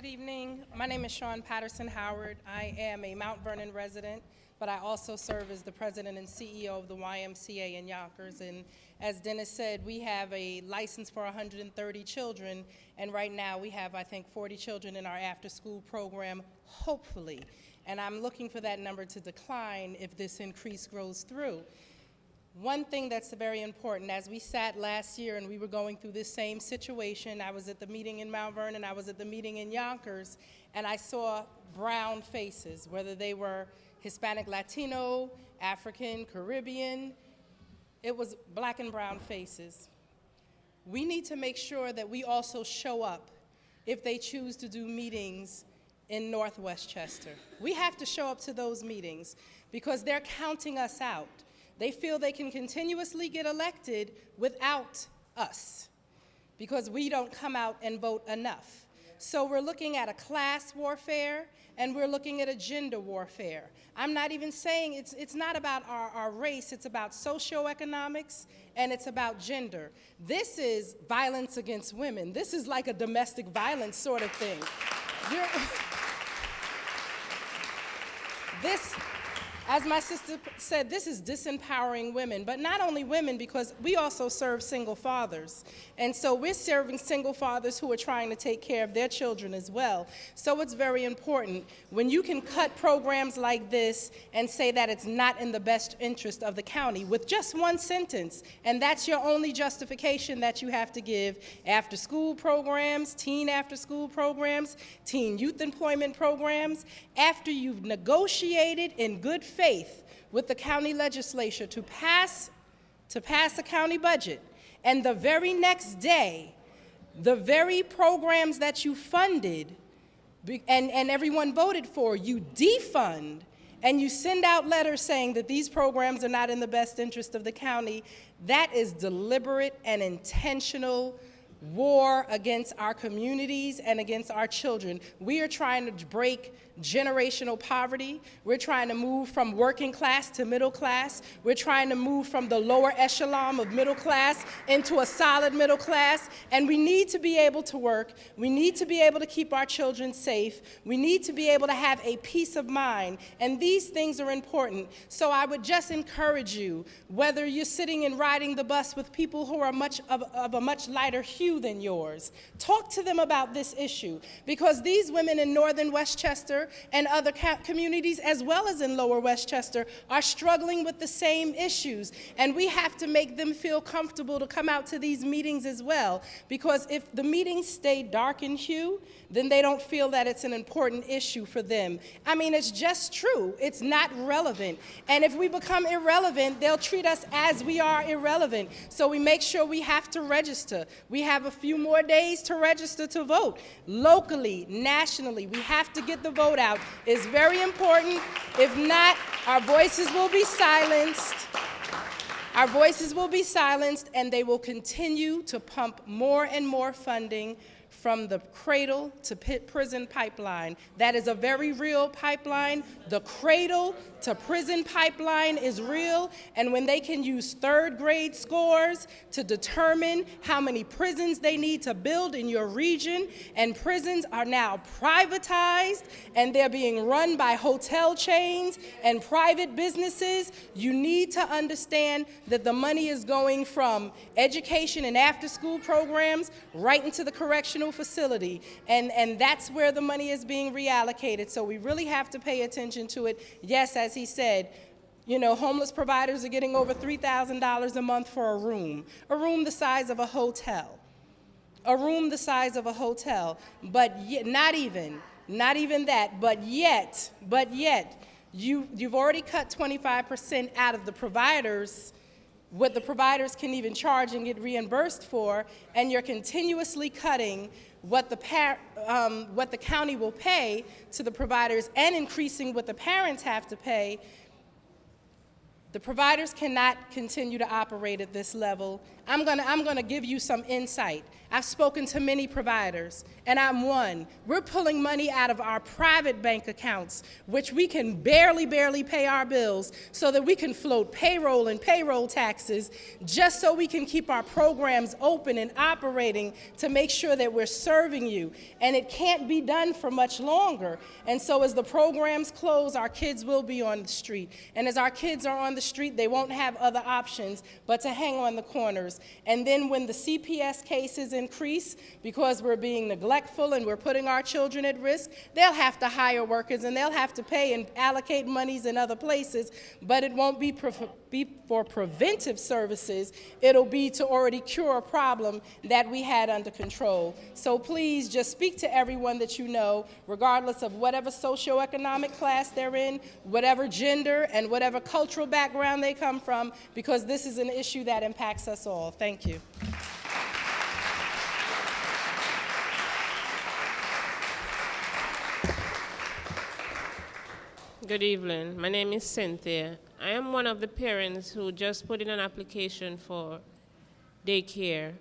Good evening. My name is Sean Patterson Howard. I am a Mount Vernon resident, but I also serve as the president and CEO of the YMCA in Yonkers. And as Dennis said, we have a license for 130 children, and right now we have, I think, 40 children in our after-school program, hopefully. And I'm looking for that number to decline if this increase grows through. One thing that's very important, as we sat last year and we were going through this same situation, I was at the meeting in Mount Vernon, I was at the meeting in Yonkers, and I saw brown faces, whether they were Hispanic, Latino, African, Caribbean. It was black and brown faces. We need to make sure that we also show up if they choose to do meetings in North Westchester. We have to show up to those meetings because they're counting us out. They feel they can continuously get elected without us because we don't come out and vote enough. So we're looking at a class warfare and we're looking at a gender warfare. I'm not even saying it's not about our race, it's about socioeconomics and it's about gender. This is violence against women. This is like a domestic violence sort of thing. This, as my sister said, this is disempowering women, but not only women, because we also serve single fathers. And so we're serving single fathers who are trying to take care of their children as well. So it's very important. When you can cut programs like this and say that it's not in the best interest of the county with just one sentence, and that's your only justification that you have to give, after school programs, teen after school programs, teen youth employment programs, after you've negotiated in good faith with the county legislature to pass a county budget, and the very next day, the very programs that you funded and everyone voted for, you defund, and you send out letters saying that these programs are not in the best interest of the county. That is deliberate and intentional war against our communities and against our children. We are trying to break generational poverty. We're trying to move from working class to middle class. We're trying to move from the lower echelon of middle class into a solid middle class. And we need to be able to work. We need to be able to keep our children safe. We need to be able to have a peace of mind. And these things are important. So I would just encourage you, whether you're sitting and riding the bus with people who are of a much lighter hue than yours, talk to them about this issue, because these women in northern Westchester and other communities, as well as in lower Westchester, are struggling with the same issues. And we have to make them feel comfortable to come out to these meetings as well, because if the meetings stay dark in hue, then they don't feel that it's an important issue for them. I mean, it's just true. It's not relevant. And if we become irrelevant, they'll treat us as we are irrelevant. So we make sure we have to register. We have a few more days to register to vote. Locally, nationally, we have to get the vote out. It's very important. If not, our voices will be silenced. Our voices will be silenced, and they will continue to pump more and more funding from the cradle to prison pipeline. That is a very real pipeline. The cradle to prison pipeline is real, and when they can use third grade scores to determine how many prisons they need to build in your region, and prisons are now privatized and they're being run by hotel chains and private businesses, you need to understand that the money is going from education and after-school programs right into the correctional facility, and that's where the money is being reallocated. So we really have to pay attention to it. Yes, as he said, you know, homeless providers are getting over $3,000 a month for a room the size of a hotel, but yet, not even that, but yet, you've already cut 25% out of the providers, what the providers can even charge and get reimbursed for, and you're continuously cutting what the county will pay to the providers and increasing what the parents have to pay. The providers cannot continue to operate at this level. I'm gonna give you some insight. I've spoken to many providers, and I'm one. We're pulling money out of our private bank accounts, which we can barely pay our bills, so that we can float payroll and payroll taxes, just so we can keep our programs open and operating to make sure that we're serving you. And it can't be done for much longer. And so as the programs close, our kids will be on the street. And as our kids are on the street, they won't have other options but to hang on the corners. And then when the CPS cases increase, because we're being neglectful and we're putting our children at risk, they'll have to hire workers and they'll have to pay and allocate monies in other places, but it won't be for preventive services. It'll be to already cure a problem that we had under control. So please just speak to everyone that you know, regardless of whatever socioeconomic class they're in, whatever gender and whatever cultural background they come from, because this is an issue that impacts us all. Thank you. Good evening. My name is Cynthia. I am one of the parents who just put in an application for daycare.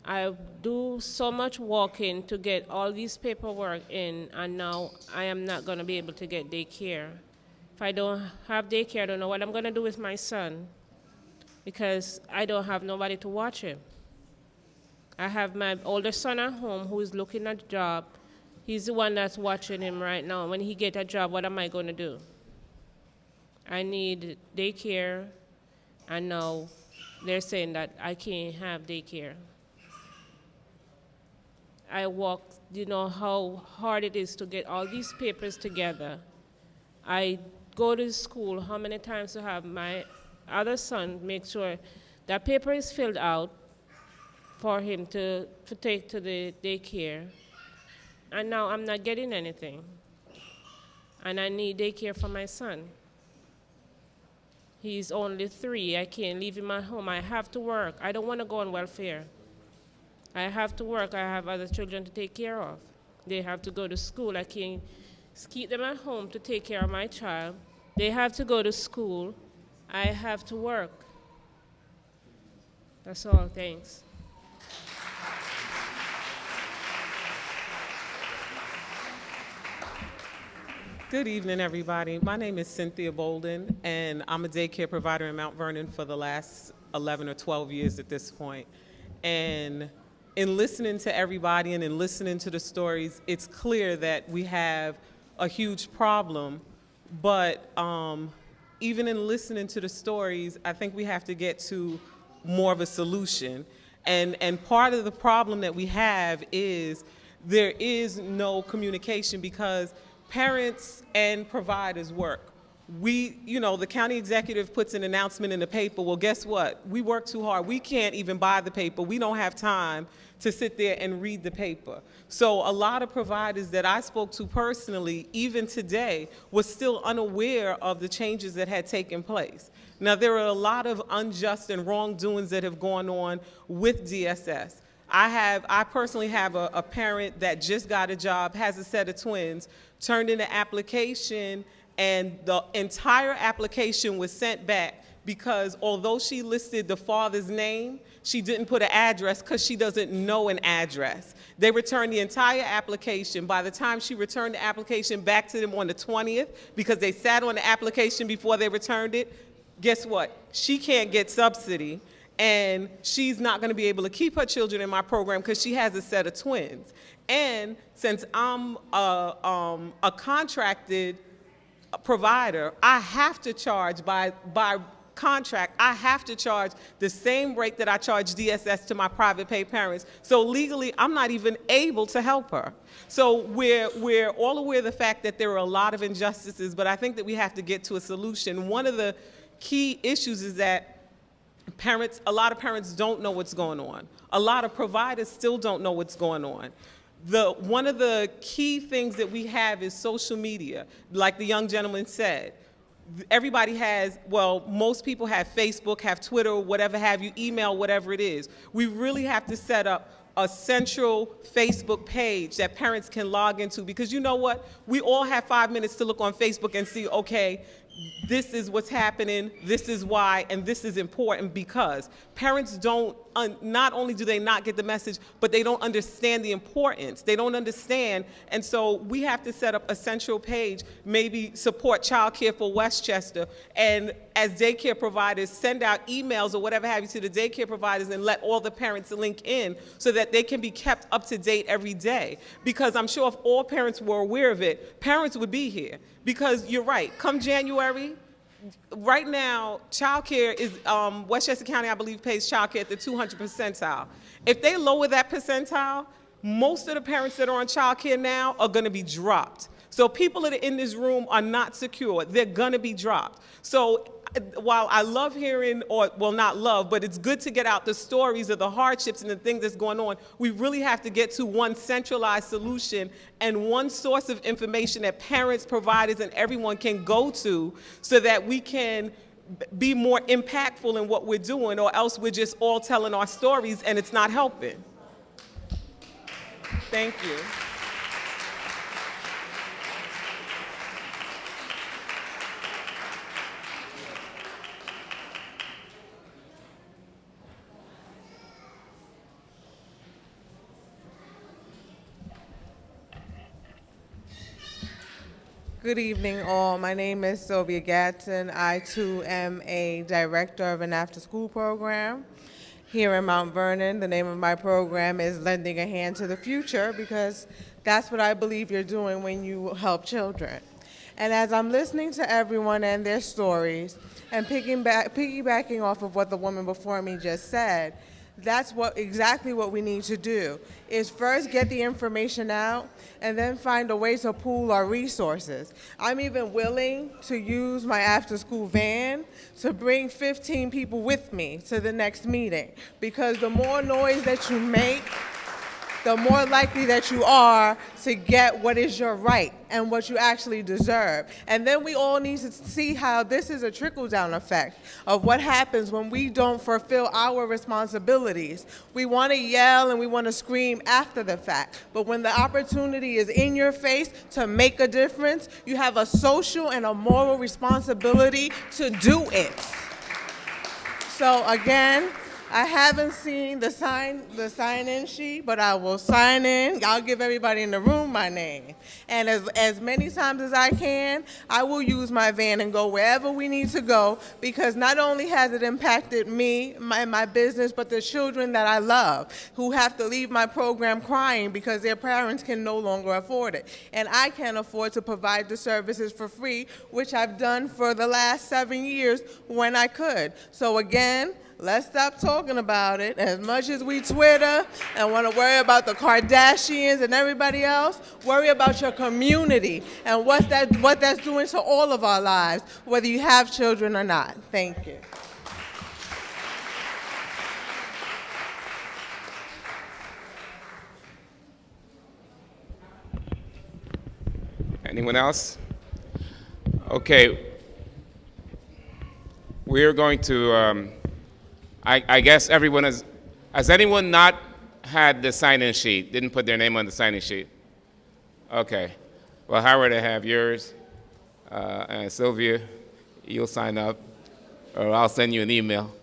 I do so much walking to get all these paperwork in, and now I am not going to be able to get daycare. If I don't have daycare, I don't know what I'm going to do with my son, because I don't have nobody to watch him. I have my older son at home who is looking at a job. He's the one that's watching him right now. When he gets a job, what am I going to do? I need daycare, and now they're saying that I can't have daycare. I walk, you know how hard it is to get all these papers together. I go to school how many times to have my other son make sure that paper is filled out for him to take to the daycare. And now I'm not getting anything. And I need daycare for my son. He's only 3. I can't leave him at home. I have to work. I don't want to go on welfare. I have to work. I have other children to take care of. They have to go to school. I can't keep them at home to take care of my child. They have to go to school. I have to work. That's all. Thanks. Good evening, everybody. My name is Cynthia Bolden, and I'm a daycare provider in Mount Vernon for the last 11 or 12 years at this point. And in listening to everybody and in listening to the stories, it's clear that we have a huge problem. But even in listening to the stories, I think we have to get to more of a solution. And part of the problem that we have is there is no communication, because parents and providers work. The county executive puts an announcement in the paper. Well, guess what? We work too hard. We can't even buy the paper. We don't have time to sit there and read the paper. So a lot of providers that I spoke to personally, even today, was still unaware of the changes that had taken place. Now, there are a lot of unjust and wrongdoings that have gone on with DSS. I personally have a parent that just got a job, has a set of twins, turned in an application, and the entire application was sent back because although she listed the father's name, she didn't put an address because she doesn't know an address. They returned the entire application. By the time she returned the application back to them on the 20th, because they sat on the application before they returned it, guess what? She can't get subsidy, and she's not going to be able to keep her children in my program because she has a set of twins. And since I'm a contracted provider, I have to charge by contract, I have to charge the same rate that I charge DSS to my private pay parents. So legally, I'm not even able to help her. So we're all aware of the fact that there are a lot of injustices, but I think that we have to get to a solution. One of the key issues is that a lot of parents don't know what's going on. A lot of providers still don't know what's going on. One of the key things that we have is social media. Like the young gentleman said, everybody has, most people have Facebook, have Twitter, whatever have you, email, whatever it is. We really have to set up a central Facebook page that parents can log into, because you know what? We all have 5 minutes to look on Facebook and see, okay, this is what's happening, this is why, and this is important because parents don't, not only do they not get the message, but they don't understand the importance. They don't understand, and so we have to set up a central page, maybe support childcare for Westchester, and as daycare providers, send out emails or whatever have you to the daycare providers and let all the parents link in so that they can be kept up to date every day. Because I'm sure if all parents were aware of it, parents would be here. Because you're right, come January, right now, childcare is, Westchester County, I believe, pays childcare at the 200 percentile. If they lower that percentile, most of the parents that are on childcare now are gonna be dropped. So people that are in this room are not secure. They're gonna be dropped. So while I love hearing, or well, not love, but it's good to get out the stories of the hardships and the things that's going on, we really have to get to one centralized solution and one source of information that parents, providers, and everyone can go to so that we can be more impactful in what we're doing, or else we're just all telling our stories and it's not helping. Thank you. Good evening, all. My name is Sylvia Gatson. I, too, am a director of an after-school program here in Mount Vernon. The name of my program is Lending a Hand to the Future, because that's what I believe you're doing when you help children. And as I'm listening to everyone and their stories, and piggybacking off of what the woman before me just said, that's exactly what we need to do, is first get the information out and then find a way to pool our resources. I'm even willing to use my after-school van to bring 15 people with me to the next meeting, because the more noise that you make, the more likely that you are to get what is your right and what you actually deserve. And then we all need to see how this is a trickle-down effect of what happens when we don't fulfill our responsibilities. We want to yell and we want to scream after the fact, but when the opportunity is in your face to make a difference, you have a social and a moral responsibility to do it. So again, I haven't seen the sign-in sheet, but I will sign in. I'll give everybody in the room my name. And as many times as I can, I will use my van and go wherever we need to go, because not only has it impacted me, my business, but the children that I love who have to leave my program crying because their parents can no longer afford it. And I can't afford to provide the services for free, which I've done for the last 7 years when I could. So again, let's stop talking about it. As much as we Twitter and want to worry about the Kardashians and everybody else, worry about your community and what that's doing to all of our lives, whether you have children or not. Thank you. Anyone else? Okay. We're going to, I guess everyone has anyone not had the sign-in sheet, didn't put their name on the sign-in sheet? Okay. Well, Howard, I have yours. And Sylvia, you'll sign up, or I'll send you an email.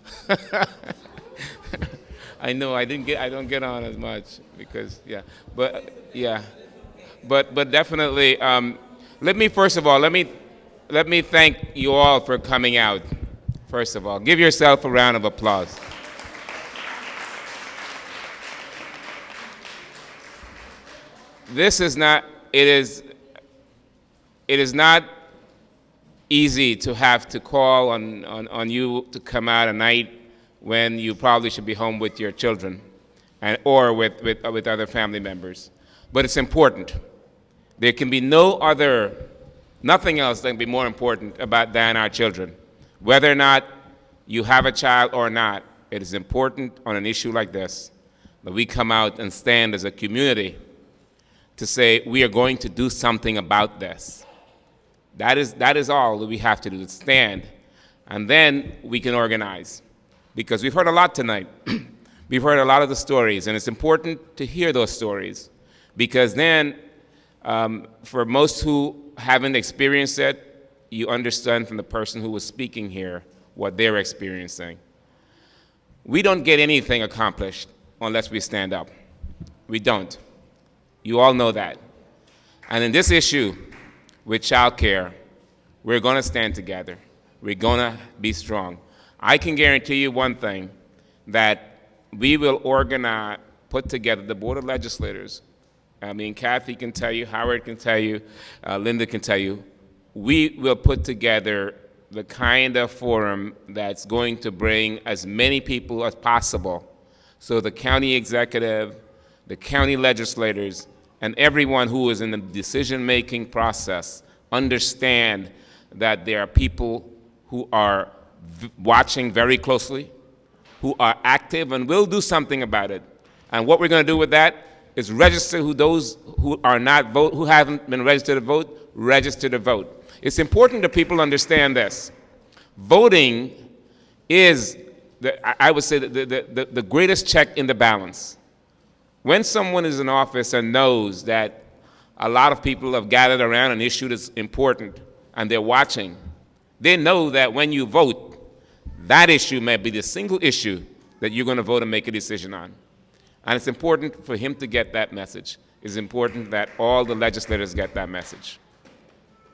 I know I don't get on as much because, yeah. But definitely, let me thank you all for coming out. First of all, give yourself a round of applause. It is not easy to have to call on you to come out at night when you probably should be home with your children or with other family members. But it's important. There can be nothing else that can be more important than our children. Whether or not you have a child or not, it is important on an issue like this that we come out and stand as a community to say we are going to do something about this. That is all that we have to do, is stand. And then we can organize. Because we've heard a lot tonight. We've heard a lot of the stories, and it's important to hear those stories. Because then, for most who haven't experienced it, you understand from the person who was speaking here what they're experiencing. We don't get anything accomplished unless we stand up. We don't. You all know that. And in this issue with childcare, we're going to stand together. We're going to be strong. I can guarantee you one thing, that we will organize, put together the Board of Legislators. I mean, Kathy can tell you, Howard can tell you, Linda can tell you. We will put together the kind of forum that's going to bring as many people as possible. So the county executive, the county legislators, and everyone who is in the decision-making process understand that there are people who are watching very closely, who are active and will do something about it. And what we're going to do with that is register those who are not vote, who haven't been registered to vote, register to vote. It's important that people understand this. Voting is, I would say, the greatest check in the balance. When someone is in office and knows that a lot of people have gathered around an issue that's important and they're watching, they know that when you vote, that issue may be the single issue that you're going to vote and make a decision on. And it's important for him to get that message. It's important that all the legislators get that message.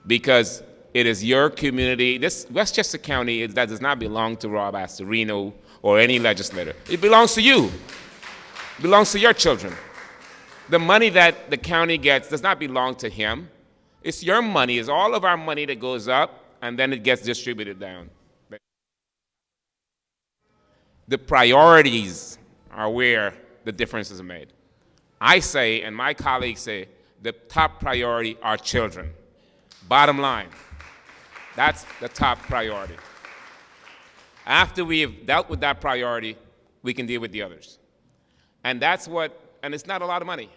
Because it is your community. This Westchester County, that does not belong to Rob Astorino or any legislator. It belongs to you. It belongs to your children. The money that the county gets does not belong to him. It's your money. It's all of our money that goes up, and then it gets distributed down. The priorities are where the difference is made. I say, and my colleagues say, the top priority are children. Bottom line, that's the top priority. After we've dealt with that priority, we can deal with the others. And that's what, and it's not a lot of money.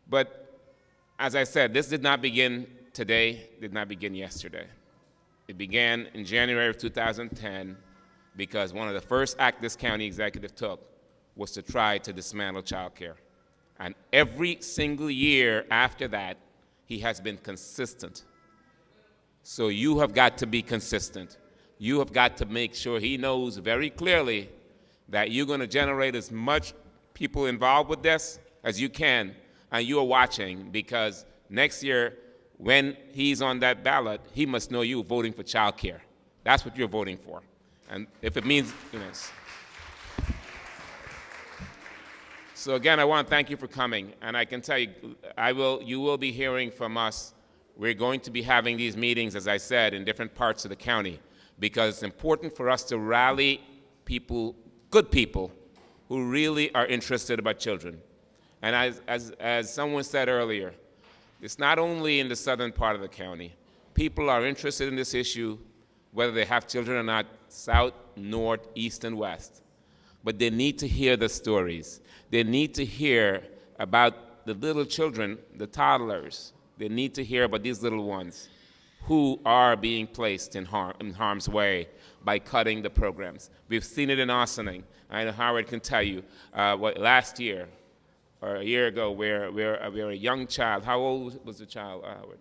But as I said, this did not begin today, did not begin yesterday. It began in January of 2010 because one of the first acts this county executive took was to try to dismantle child care. And every single year after that, he has been consistent. So you have got to be consistent. You have got to make sure he knows very clearly that you're going to generate as much people involved with this as you can, and you are watching, because next year, when he's on that ballot, he must know you're voting for child care. That's what you're voting for. And if it means, you know. So again, I want to thank you for coming, and I can tell you, you will be hearing from us. We're going to be having these meetings, as I said, in different parts of the county, because it's important for us to rally people, good people, who really are interested about children. And as someone said earlier, it's not only in the southern part of the county. People are interested in this issue, whether they have children or not, south, north, east, and west. But they need to hear the stories. They need to hear about the little children, the toddlers. They need to hear about these little ones who are being placed in harm's way by cutting the programs. We've seen it in Ossining. I know Howard can tell you last year or a year ago where a young child, how old was the child, Howard?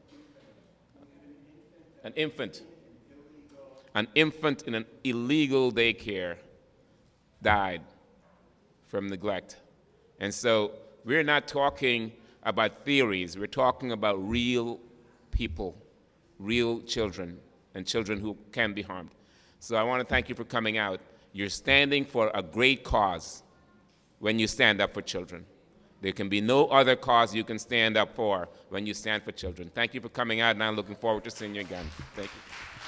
An infant. An infant in an illegal daycare died from neglect. And so we're not talking about theories. We're talking about real people, real children, and children who can be harmed. So I want to thank you for coming out. You're standing for a great cause when you stand up for children. There can be no other cause you can stand up for when you stand for children. Thank you for coming out, and I'm looking forward to seeing you again. Thank you.